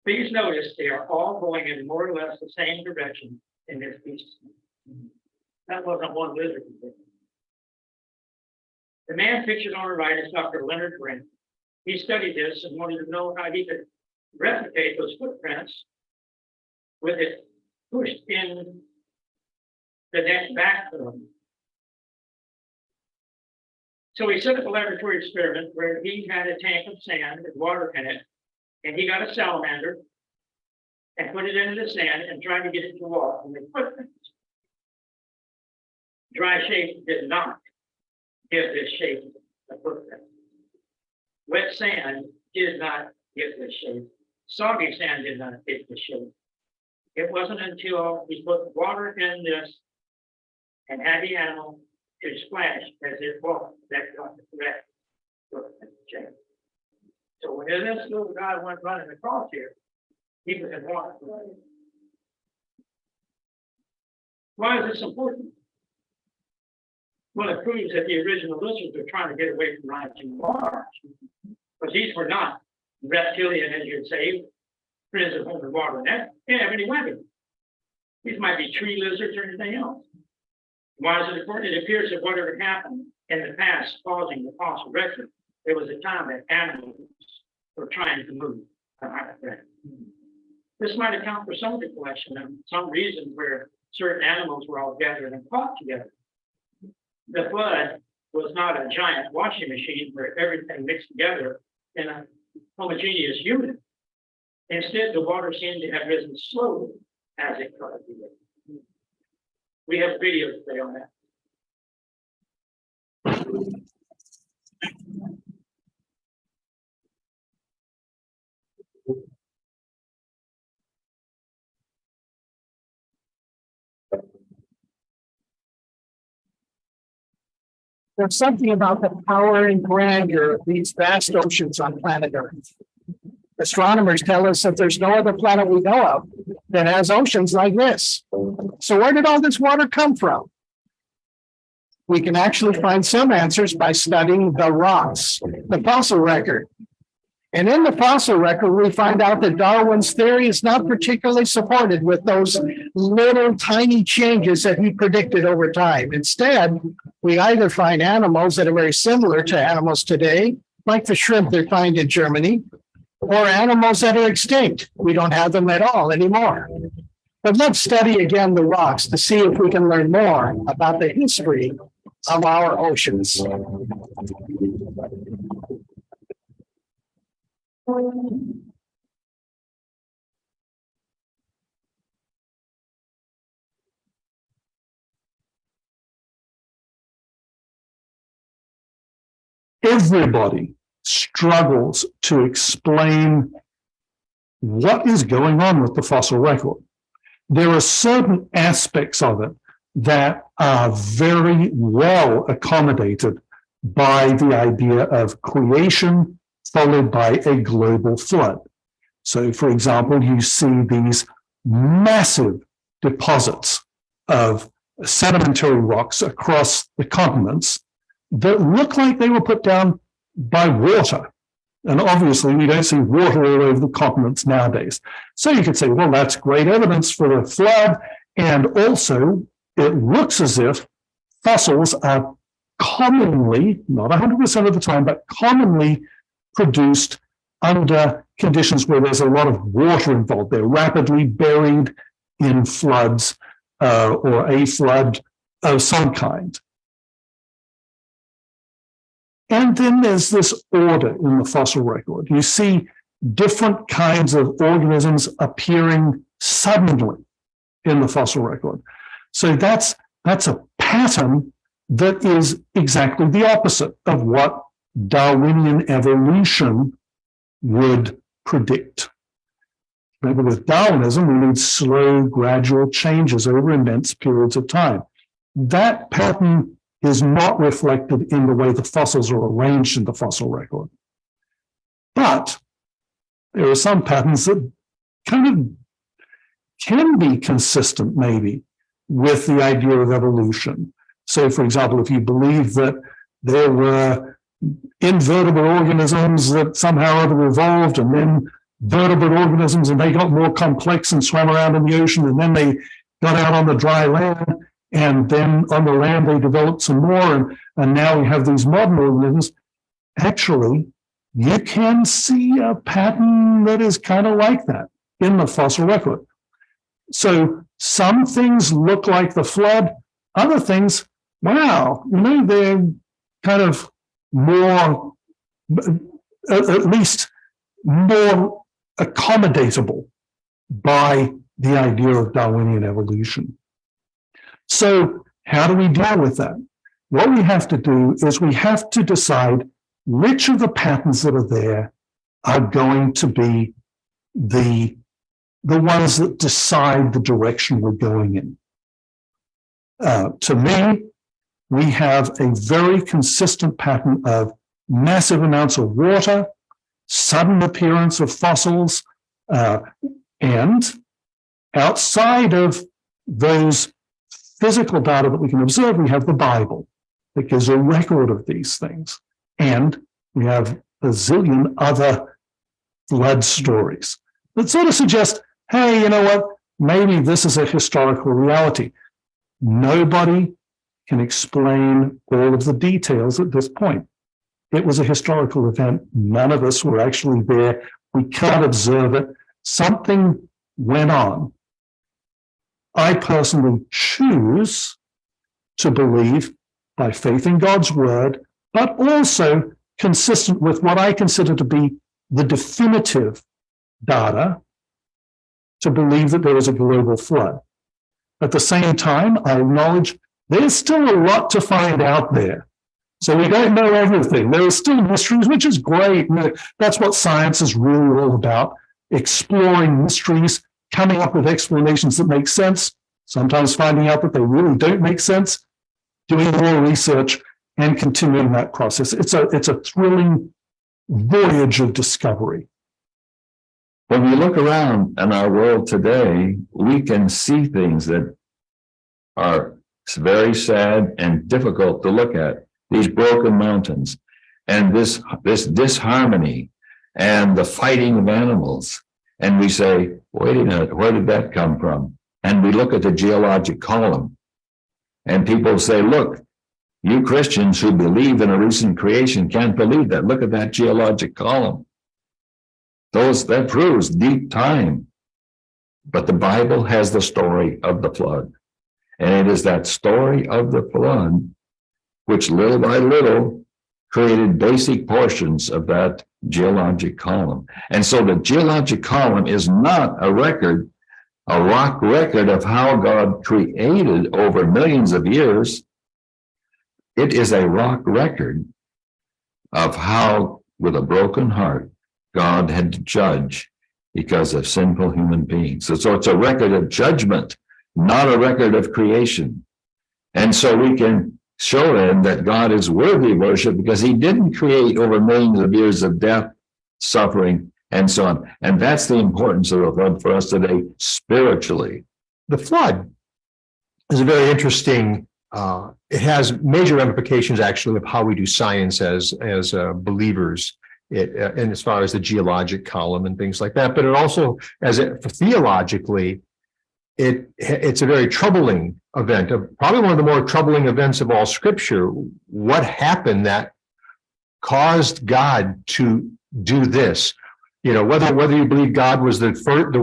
Please notice they are all going in more or less the same direction in this species. That wasn't one lizard. The man pictured on the right is Dr. Leonard Brent. He studied this and wanted to know how he could replicate those footprints with it pushed in the neck back to them. So he set up a laboratory experiment where he had a tank of sand with water in it, and he got a salamander and put it into the sand and tried to get it to walk in the footprints. Dry shape did not give this shape a footprint. Wet sand did not give this shape. Soggy sand did not give this shape. It wasn't until we put water in this and had the animal to splash as it walked that got the correct footprint shape. So when this little guy went running across here, he was in water. Why is this important? Well, it proves that the original lizards were trying to get away from rising water. Because these were not reptilian, as you'd say, friends of the water. They didn't have any webbing. These might be tree lizards or anything else. Why is it important? It appears that whatever happened in the past causing the fossil record, there was a time that animals were trying to move. This might account for some of the collection and some reasons where certain animals were all gathered and fought together. The flood was not a giant washing machine where everything mixed together in a homogeneous unit. Instead, the water seemed to have risen slowly as it covered the river. We have video today on that. There's something about the power and grandeur of these vast oceans on planet Earth. Astronomers tell us that there's no other planet we know of that has oceans like this. So where did all this water come from? We can actually find some answers by studying the rocks, the fossil record. And in the fossil record, we find out that Darwin's theory is not particularly supported with those little tiny changes that he predicted over time. Instead, we either find animals that are very similar to animals today, like the shrimp they find in Germany, or animals that are extinct. We don't have them at all anymore. But let's study again the rocks to see if we can learn more about the history of our oceans. Everybody struggles to explain what is going on with the fossil record. There are certain aspects of it that are very well accommodated by the idea of creation followed by a global flood. So, for example, you see these massive deposits of sedimentary rocks across the continents that look like they were put down by water. And obviously, we don't see water all over the continents nowadays. So you could say, well, that's great evidence for the flood. And also, it looks as if fossils are commonly, not 100% of the time, but commonly produced under conditions where there's a lot of water involved. They're rapidly buried in floods or a flood of some kind. And then there's this order in the fossil record. You see different kinds of organisms appearing suddenly in the fossil record. So that's a pattern that is exactly the opposite of what Darwinian evolution would predict. Remember, with Darwinism, we need slow, gradual changes over immense periods of time. That pattern is not reflected in the way the fossils are arranged in the fossil record. But there are some patterns that kind of can be consistent, maybe, with the idea of evolution. So, for example, if you believe that there were invertebrate organisms that somehow ever evolved, and then vertebrate organisms, and they got more complex and swam around in the ocean, and then they got out on the dry land, and then on the land they developed some more, and now we have these modern organisms. Actually, you can see a pattern that is kind of like that in the fossil record. So some things look like the flood, other things, wow, they're kind of more, at least more accommodatable by the idea of Darwinian evolution. So how do we deal with that? What we have to do is we have to decide which of the patterns that are there are going to be the ones that decide the direction we're going in. To me, we have a very consistent pattern of massive amounts of water, sudden appearance of fossils, and outside of those physical data that we can observe, we have the Bible that gives a record of these things. And we have a zillion other flood stories that sort of suggest, hey, you know what? Maybe this is a historical reality. Nobody can explain all of the details at this point. It was a historical event. None of us were actually there. We can't observe it. Something went on. I personally choose to believe, by faith in God's word, but also consistent with what I consider to be the definitive data, to believe that there was a global flood. At the same time, I acknowledge there's still a lot to find out there. So we don't know everything. There are still mysteries, which is great. That's what science is really all about, exploring mysteries, coming up with explanations that make sense, sometimes finding out that they really don't make sense, doing more research, and continuing that process. It's a thrilling voyage of discovery. When we look around in our world today, we can see things that are very sad and difficult to look at. These broken mountains and this disharmony and the fighting of animals. And we say, wait a minute, where did that come from? And we look at the geologic column. And people say, look, you Christians who believe in a recent creation can't believe that. Look at that geologic column. That proves deep time. But the Bible has the story of the flood. And it is that story of the flood which little by little created basic portions of that geologic column. And so the geologic column is not a record, a rock record of how God created over millions of years. It is a rock record of how, with a broken heart, God had to judge because of sinful human beings. So it's a record of judgment, not a record of creation. And so we can show them that God is worthy of worship because he didn't create over millions of years of death, suffering, and so on. And that's the importance of the flood for us today, spiritually. The flood is a very interesting, it has major ramifications actually of how we do science as believers, and as far as the geologic column and things like that. But it also, theologically, it's a very troubling event, probably one of the more troubling events of all Scripture. What happened that caused God to do this? You know, whether you believe God was the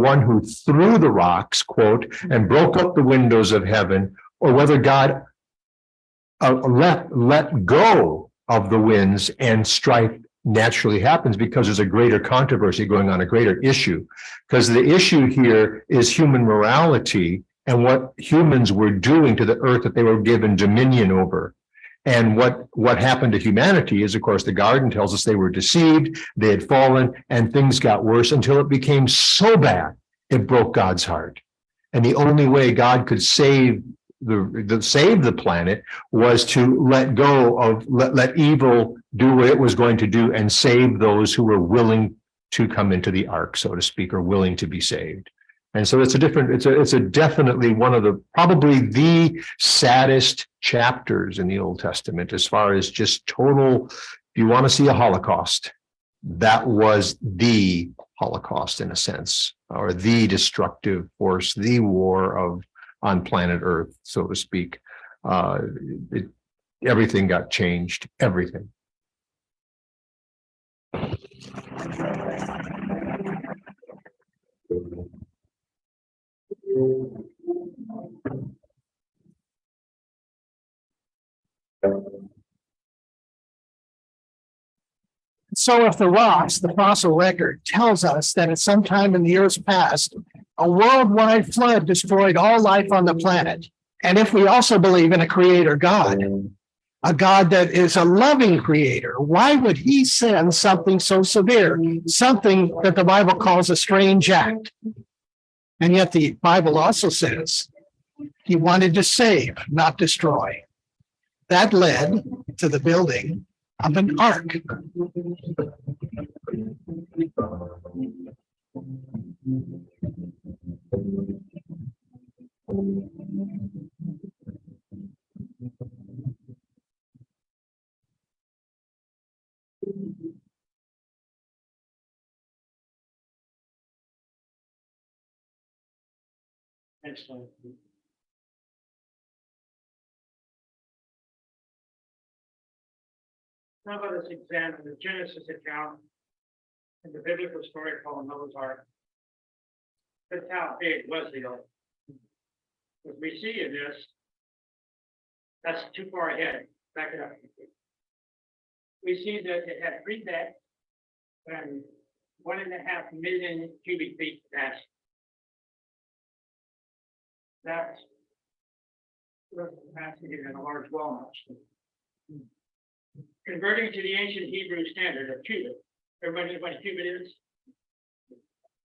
one who threw the rocks, quote, and broke up the windows of heaven, or whether God let go of the winds and strife naturally happens because there's a greater controversy going on, a greater issue. Because the issue here is human morality and what humans were doing to the earth that they were given dominion over. And what happened to humanity is, of course, the garden tells us they were deceived, they had fallen, and things got worse until it became so bad, it broke God's heart. And the only way God could save save the planet was to let go of, let evil do what it was going to do and save those who were willing to come into the ark, so to speak, or willing to be saved. And so it's a definitely one of the, probably the saddest chapters in the Old Testament as far as just total, if you want to see a Holocaust, that was the Holocaust in a sense, or the destructive force, the war on planet Earth, so to speak. Everything got changed, everything. So if the rocks, the fossil record tells us that at some time in the Earth's past, a worldwide flood destroyed all life on the planet. And if we also believe in a creator God, a God that is a loving creator, why would he send something so severe, something that the Bible calls a strange act? And yet the Bible also says he wanted to save, not destroy. That led to the building of an ark. Next slide, please. Now let us examine the Genesis account and the biblical story called Noah's Ark. That's how big was the ark. As we see in this, that's too far ahead. Back it up. We see that it had 3 decks and 1.5 million cubic feet capacity. That's the capacity in a large walnut. Converting to the ancient Hebrew standard of cubit. Everybody knows what a cubit is?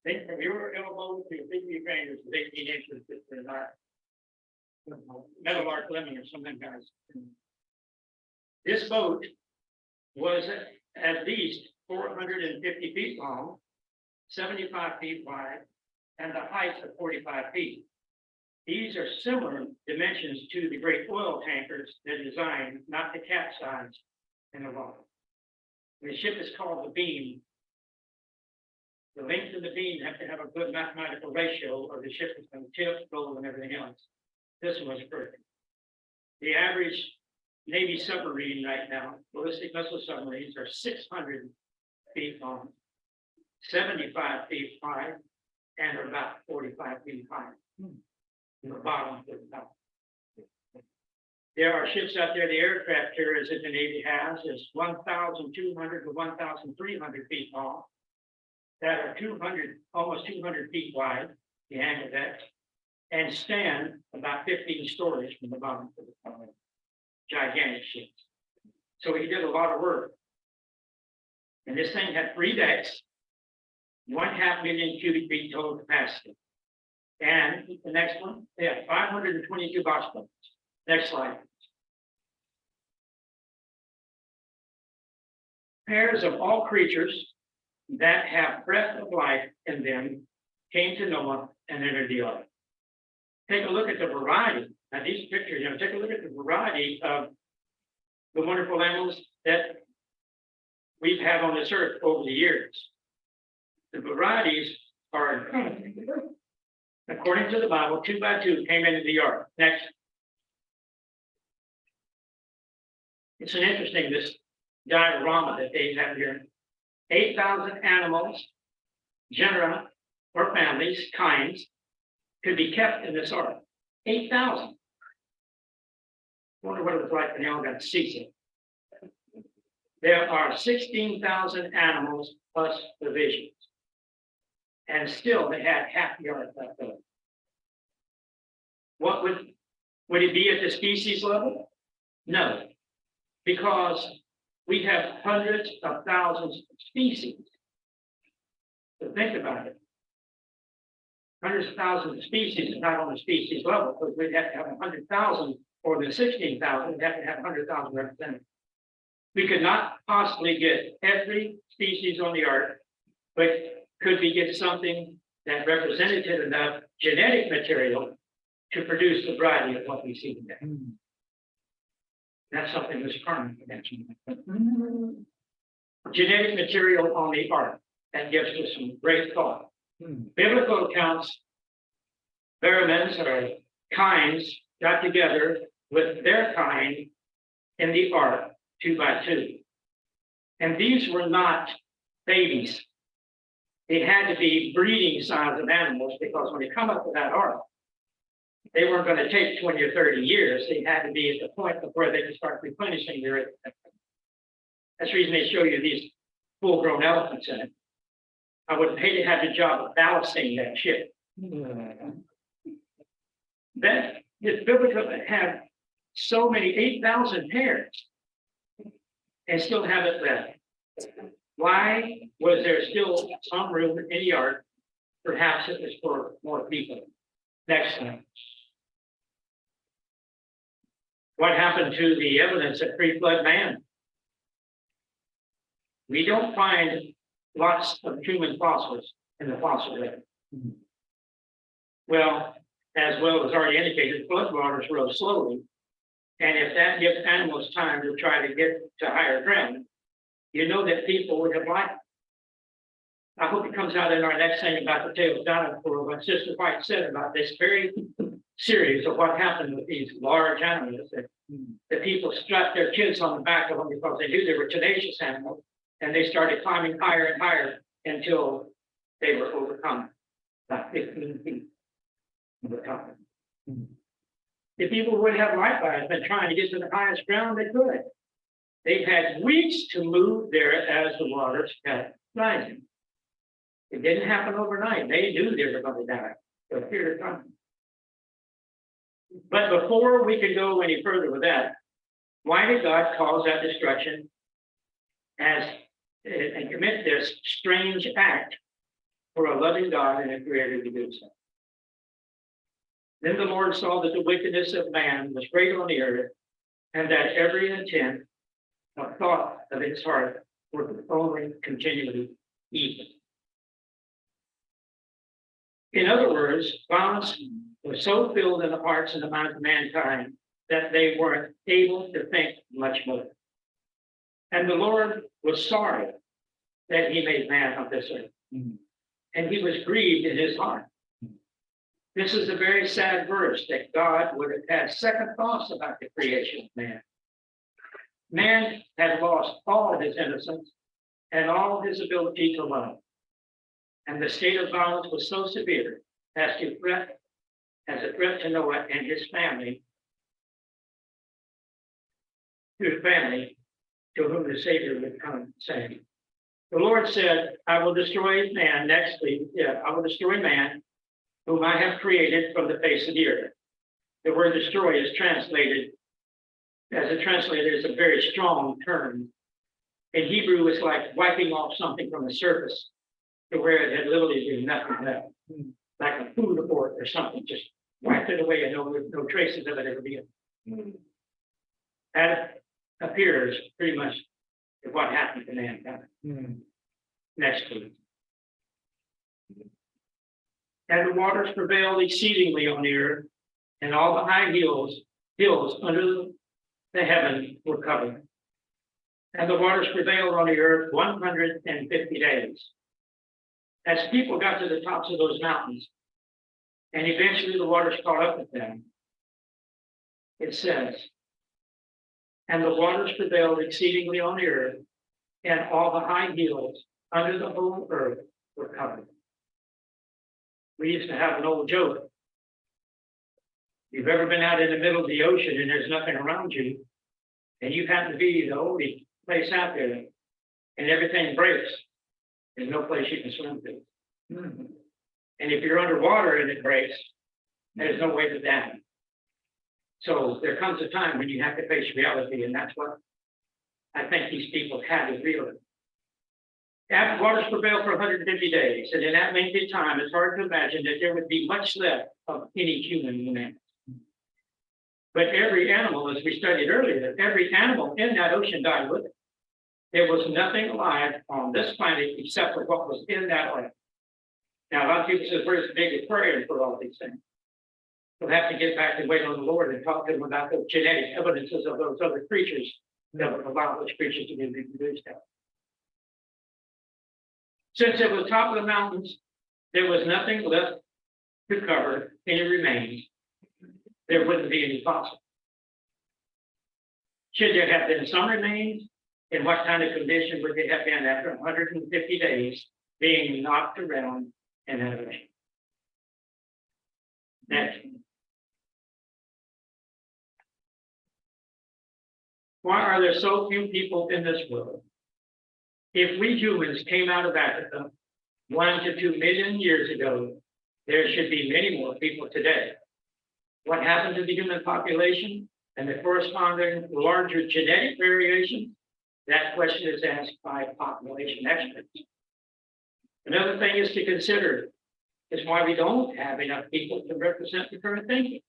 Think from your elbow to your big fingers is 18 inches. It's not metal arc lemon or something, guys. This boat was at least 450 feet long, 75 feet wide, and the height of 45 feet. These are similar dimensions to the great oil tankers that are designed not to capsize in the water. The ship is called the beam. The length of the beam have to have a good mathematical ratio, or the ship is going to tip, roll, and everything else. This one was perfect. The average Navy submarine right now, ballistic missile submarines, are 600 feet long, 75 feet wide, and are about 45 feet high. From the bottom to the top. There are ships out there, the aircraft carriers that the Navy has is 1,200 to 1,300 feet long, that are 200, almost 200 feet wide, the angle deck, and stand about 15 stories from the bottom to the top. Gigantic ships. So he did a lot of work. And this thing had 3 decks, 1.5 million cubic feet total capacity. And the next one, they have 522 box planes. Next slide. Pairs of all creatures that have breath of life in them came to Noah and entered the ark. Take a look at the variety. Now these pictures, take a look at the variety of the wonderful animals that we've had on this earth over the years. The varieties are, according to the Bible, 2 by 2 came into the ark. Next. It's an interesting, this diorama that they have here. 8,000 animals, genera, or families, kinds, could be kept in this ark. 8,000. Wonder what it was like when they all got seasick. There are 16,000 animals plus provisions. And still they had half the ark left over. What would it be at the species level? No, because we have hundreds of thousands of species. So think about it. hundreds of thousands of species is not on the species level, because we'd have to have 100,000 or the 16,000, we'd have to have 100,000 representatives. We could not possibly get every species on the earth, but could we get something that represented enough genetic material to produce the variety of what we see today? That's something Mr. Carmen mentioned. Genetic material on the ark, that gives us some great thought. Biblical accounts, Baramens or kinds got together with their kind in the ark 2 by 2. And these were not babies. They had to be breeding size of animals, because when they come up with that ark, they weren't going to take 20 or 30 years. They had to be at the point of where they could start replenishing their. That's the reason they show you these full-grown elephants in it. I would hate to have the job of ballasting that ship. That it's biblical to have so many 8,000 pairs and still have it left. Why was there still some room in the ark? Perhaps it was for more people. Next one. What happened to the evidence of pre-flood man? We don't find lots of human fossils in the fossil record. Well as already indicated, flood waters rose slowly. And if that gives animals time to try to get to higher ground, you know that people would have liked it. I hope it comes out in our next thing about the tale of Jonah, for what Sister White said about this very series of what happened with these large animals, that the people strapped their kids on the back of them because they knew they were tenacious animals, and they started climbing higher and higher until they were overcome, about 15 feet of the top. The people would have likewise been trying to get to the highest ground they could. They had weeks to move there as the waters kept rising. It didn't happen overnight. They knew they were going to die for a period of time. But before we could go any further with that, why did God cause that destruction and commit this strange act for a loving God and a creator to do so? Then the Lord saw that the wickedness of man was great on the earth, and that every intent of thought of his heart were only continually evil. In other words, violence was so filled in the hearts and the minds of mankind that they weren't able to think much more. And the Lord was sorry that he made man on this earth. And he was grieved in his heart. This is a very sad verse, that God would have had second thoughts about the creation of man. Man had lost all of his innocence and all his ability to love. And the state of violence was so severe as a threat to Noah and his family, to whom the Savior would come, saying, the Lord said, I will destroy man, I will destroy man, whom I have created from the face of the earth. The word destroy is translated, as a translator, is a very strong term. In Hebrew, it's like wiping off something from the surface to where it had literally been nothing left, like a food report or something, just wiped it away and no traces of it ever being. That appears pretty much to what happened to mankind. Next, please. And the waters prevailed exceedingly on the earth, and all the high hills under the heaven were covered. And the waters prevailed on the earth 150 days. As people got to the tops of those mountains, and eventually the waters caught up with them, it says, and the waters prevailed exceedingly on the earth, and all the high hills under the whole earth were covered. We used to have an old joke. If you've ever been out in the middle of the ocean and there's nothing around you, and you happen to be the only place out there, and everything breaks, there's no place you can swim to. And if you're underwater and it breaks, there's no way to dam. So there comes a time when you have to face reality, and that's what I think these people had to realize. After waters prevail for 150 days, and in that length of time, it's hard to imagine that there would be much left of any human humanity. But every animal, as we studied earlier, every animal in that ocean died with it. There was nothing alive on this planet except for what was in that ocean. Now, a lot of people say, where's the big aquarium for all these things? We'll have to get back and wait on the Lord and talk to him about the genetic evidences of those other creatures that would allow those creatures to be reproduced out. Since it was top of the mountains, there was nothing left to cover any remains. There wouldn't be any fossils. Should there have been some remains, in what kind of condition would they have been after 150 days being knocked around in that ocean? Next. Why are there so few people in this world? If we humans came out of Africa 1 to 2 million years ago, there should be many more people today. What happened to the human population and the corresponding larger genetic variation? That question is asked by population experts. Another thing is to consider is why we don't have enough people to represent the current thinking.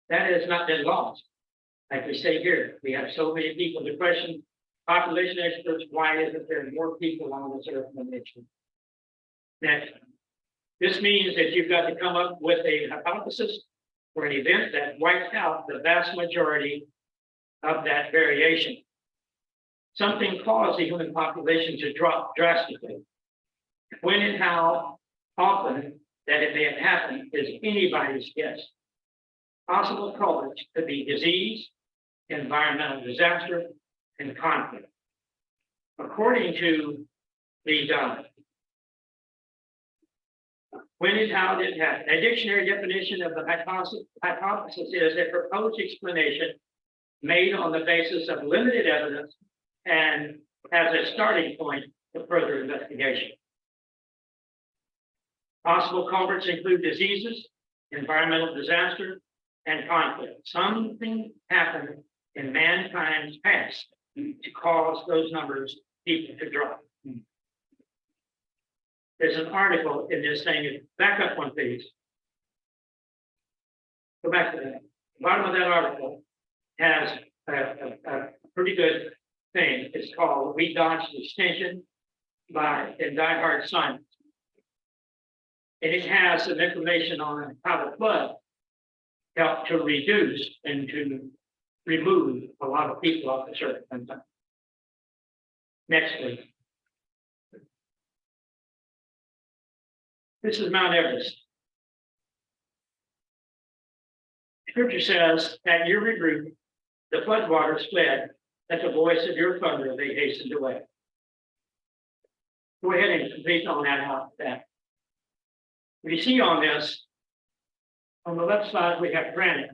That has not been lost. Like we say here, we have so many people. The question, population experts, why isn't there more people on this earth than there should? Next. This means that you've got to come up with a hypothesis for an event that wipes out the vast majority of that variation. Something caused the human population to drop drastically. When and how often that it may have happened is anybody's guess. Possible culprits could be disease, environmental disaster, and conflict. According to the when and how did it happen? A dictionary definition of the hypothesis is a proposed explanation made on the basis of limited evidence and as a starting point for further investigation. Possible culprits include diseases, environmental disaster, and conflict. Something happened in mankind's past to cause those numbers people to drop. There's an article in this thing, back up one please. Go back to that. The bottom of that article has a pretty good thing. It's called We Dodged Extinction by Die Hard Science. And it has some information on how the flood helped to reduce and to remove a lot of people off the earth. Next, please. This is Mount Everest. Scripture says, at your rebuke, the floodwaters fled. At the voice of your thunder, they hastened away. Go ahead and complete on that. We see on this, on the left side, we have granite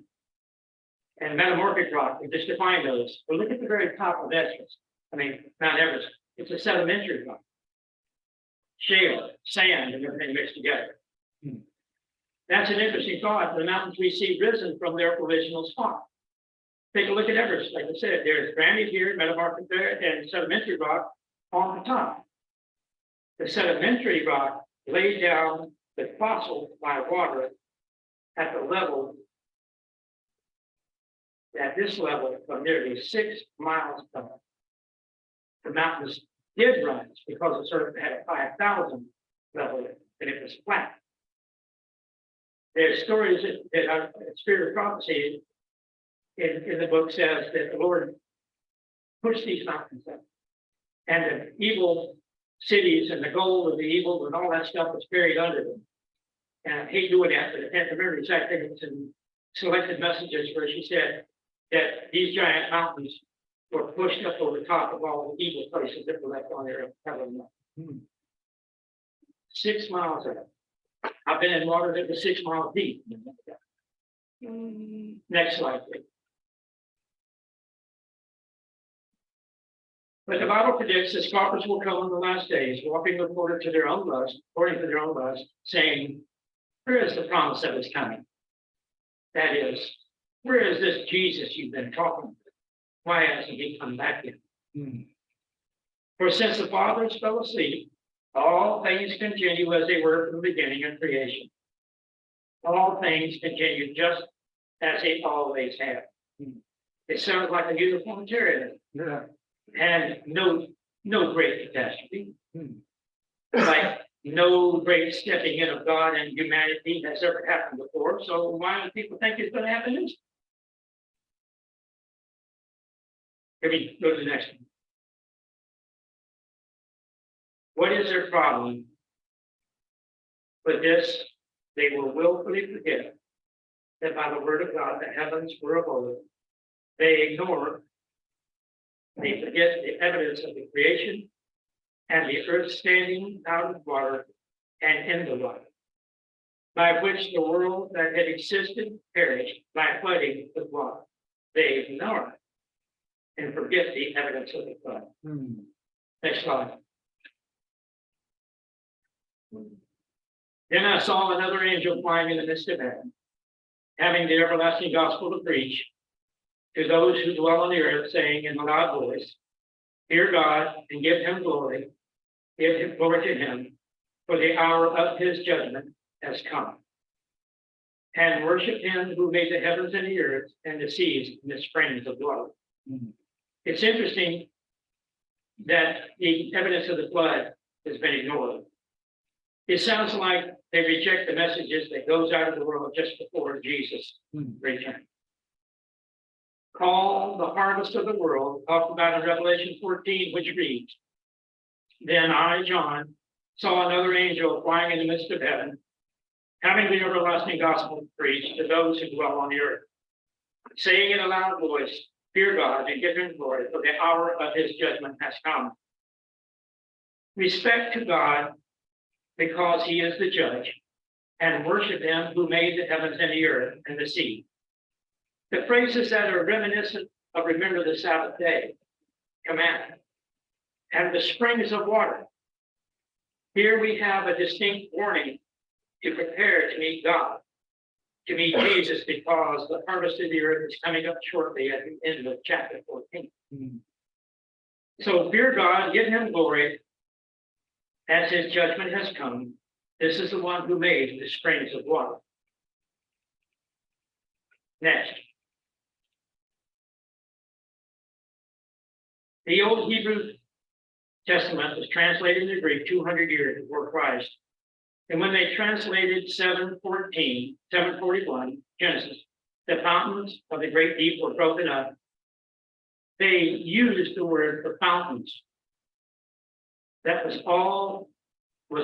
and metamorphic rock. We just define those. But look at the very top of Mount Everest. It's a sedimentary rock. Shale, sand, and everything mixed together. That's an interesting thought. The mountains we see risen from their original spot. Take a look at Everest. Like I said, there's granite here, metamorphic there, and sedimentary rock on the top. The sedimentary rock laid down the fossil by water at the level, at this level, from nearly 6 miles up. The mountains did rise because the surface had a 5,000 level and it was flat. There's stories that our Spirit of Prophecy in the book says that the Lord pushed these mountains up. And the evil cities and the gold of the evil and all that stuff was buried under them. And I hate doing that, but I can't remember exactly. It's in Selected Messages where she said that these giant mountains were pushed up over the top of all the evil places that were left on there. 6 miles up. I've been in water that was 6 miles deep. Next slide, please. But the Bible predicts that scoffers will come in the last days, walking according to their own lust, saying, where is the promise of his coming? That is, where is this Jesus you've been talking about? Why hasn't he come back yet? For since the fathers fell asleep, all things continue as they were from the beginning of creation. All things continue just as they always have. It sounds like a uniformitarian. Yeah. And no great catastrophe. Like no great stepping in of God and humanity has ever happened before. So why do people think it's going to happen this? Let me go to the next one. What is their problem with this? They will willfully forget that by the word of God the heavens were of old. They ignore, they forget the evidence of the creation and the earth standing out of water and in the water, by which the world that had existed perished by flooding with water. They ignore and forget the evidence of the flood. Next slide. Then I saw another angel flying in the midst of heaven, having the everlasting gospel to preach to those who dwell on the earth, saying in a loud voice, fear God and give him glory. Give him glory to him, for the hour of his judgment has come. And worship him who made the heavens and the earth and the seas and the springs of water. It's interesting that the evidence of the flood has been ignored. It sounds like they reject the messages that goes out of the world just before Jesus returned. Call the harvest of the world, talked about in Revelation 14, which reads, then I, John, saw another angel flying in the midst of heaven, having the everlasting gospel to preach to those who dwell on the earth, saying in a loud voice, fear God and give him glory, for the hour of his judgment has come. Respect to God because he is the judge, and worship him who made the heavens and the earth and the sea. The phrases that are reminiscent of remember the Sabbath day commandment and the springs of water. Here we have a distinct warning to prepare to meet God, to meet Jesus, because the harvest of the earth is coming up shortly at the end of chapter 14. So fear God, give him glory, as his judgment has come. This is the one who made the springs of water. Next. The old Hebrew Testament was translated into Greek 200 years before Christ. And when they translated 741, Genesis, the fountains of the great deep were broken up. They used the word for fountains. That was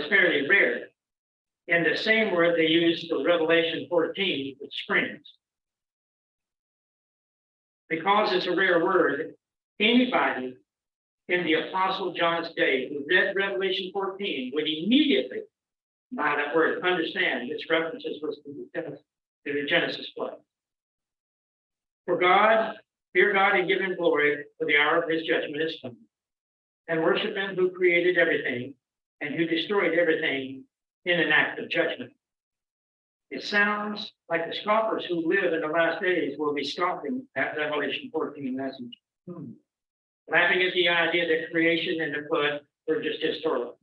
fairly rare. And the same word they used for Revelation 14 with springs. Because it's a rare word, anybody in the Apostle John's day who read Revelation 14 would immediately, by that word, understand its references was to the Genesis flood. For God, fear God and give him glory, for the hour of his judgment is come. And worship him who created everything and who destroyed everything in an act of judgment. It sounds like the scoffers who live in the last days will be scoffing at Revelation 14 message. Laughing at the idea that creation and the flood were just historical.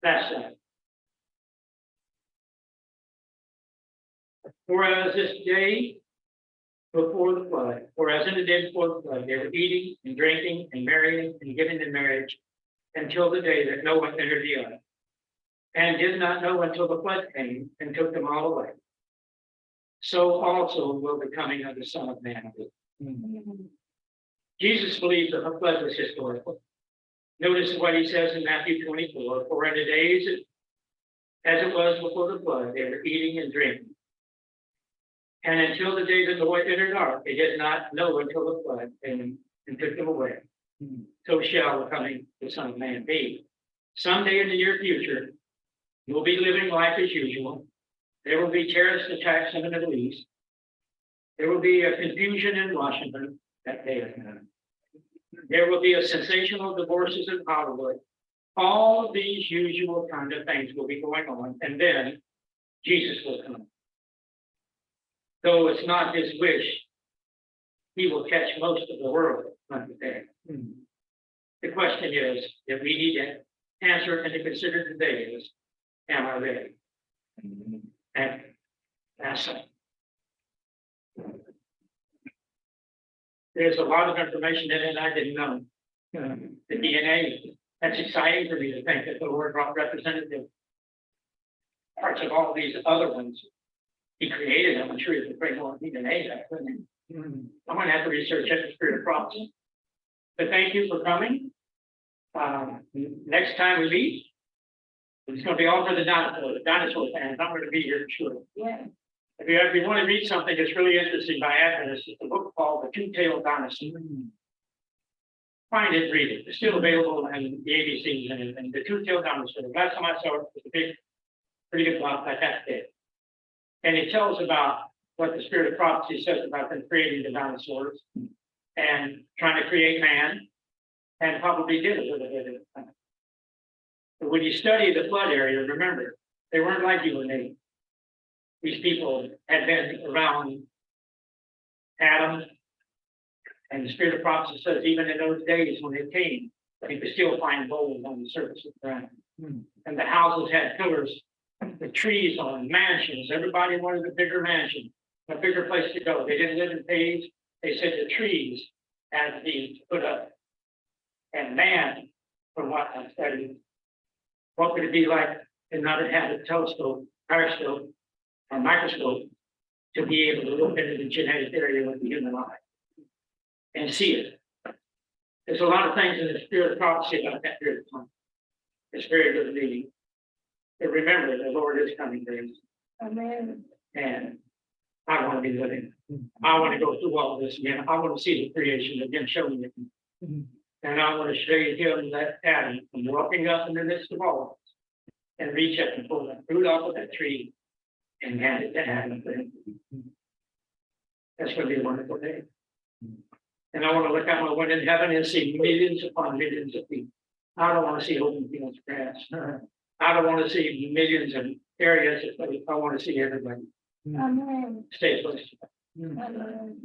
That's sad. Whereas this day before the flood, whereas in the day before the flood, they were eating and drinking and marrying and giving in marriage until the day that Noah entered the ark, and did not know until the flood came and took them all away. So also will the coming of the Son of Man be. Jesus believed that the flood was historical. Notice what he says in Matthew 24, for in the days as it was before the flood, they were eating and drinking. And until the day that Noah entered the ark, they did not know until the flood came and took them away. So shall the coming of the Son of Man be. Someday in the near future, you'll be living life as usual. There will be terrorist attacks in the Middle East. There will be a confusion in Washington that day of time. There will be a sensational divorces in Hollywood. All of these usual kind of things will be going on, and then Jesus will come. Though it's not his wish, he will catch most of the world under there. The question is, that we need to answer and to consider today is, am I ready? And that's it. There's a lot of information in it I didn't know. The DNA, that's exciting for me to think that the Lord brought representative parts of all these other ones. He created them. I'm sure he could bring more DNA back. Couldn't he? I'm going to have to research it, the spirit of prophecy. But thank you for coming. Next time we meet, it's going to be all for the dinosaur fans. I'm going to be here for sure. Yeah. If you want to read something that's really interesting by Adventists, it's a book called The Two-Tailed Dinosaur. Find it, read it. It's still available in the ABCs and The Two-Tailed Dinosaur. Last time I saw it, it was a big, pretty good book, like that big. And it tells about what the spirit of prophecy says about them creating the dinosaurs and trying to create man, and probably did a little bit of it. But when you study the flood area, remember, they weren't like you and me. These people had been around Adam, and the spirit of prophecy says even in those days when it came, you could still find gold on the surface of the ground. And the houses had pillars, the trees on mansions. Everybody wanted a bigger mansion, a bigger place to go. They didn't live in caves. They said the trees had to be put up. And man, from what I studied, what would it be like to not have a telescope, periscope, or microscope to be able to look into the genetic area with the human eye and see it? There's a lot of things in the spirit of prophecy about that period of time. It's very good reading. But remember, the Lord is coming to us. Amen. And I want to be living. I want to go through all of this again. I want to see the creation again, showing it. And I want to show you him that Adam from walking up in the midst of all of us and reach up and pull that fruit off of that tree and hand it to Adam for him. That's going to be a wonderful day. And I want to look out my window in heaven and see millions upon millions of people. I don't want to see open fields of grass. I don't want to see millions of areas. I want to see everybody. Amen. Stay close. Amen.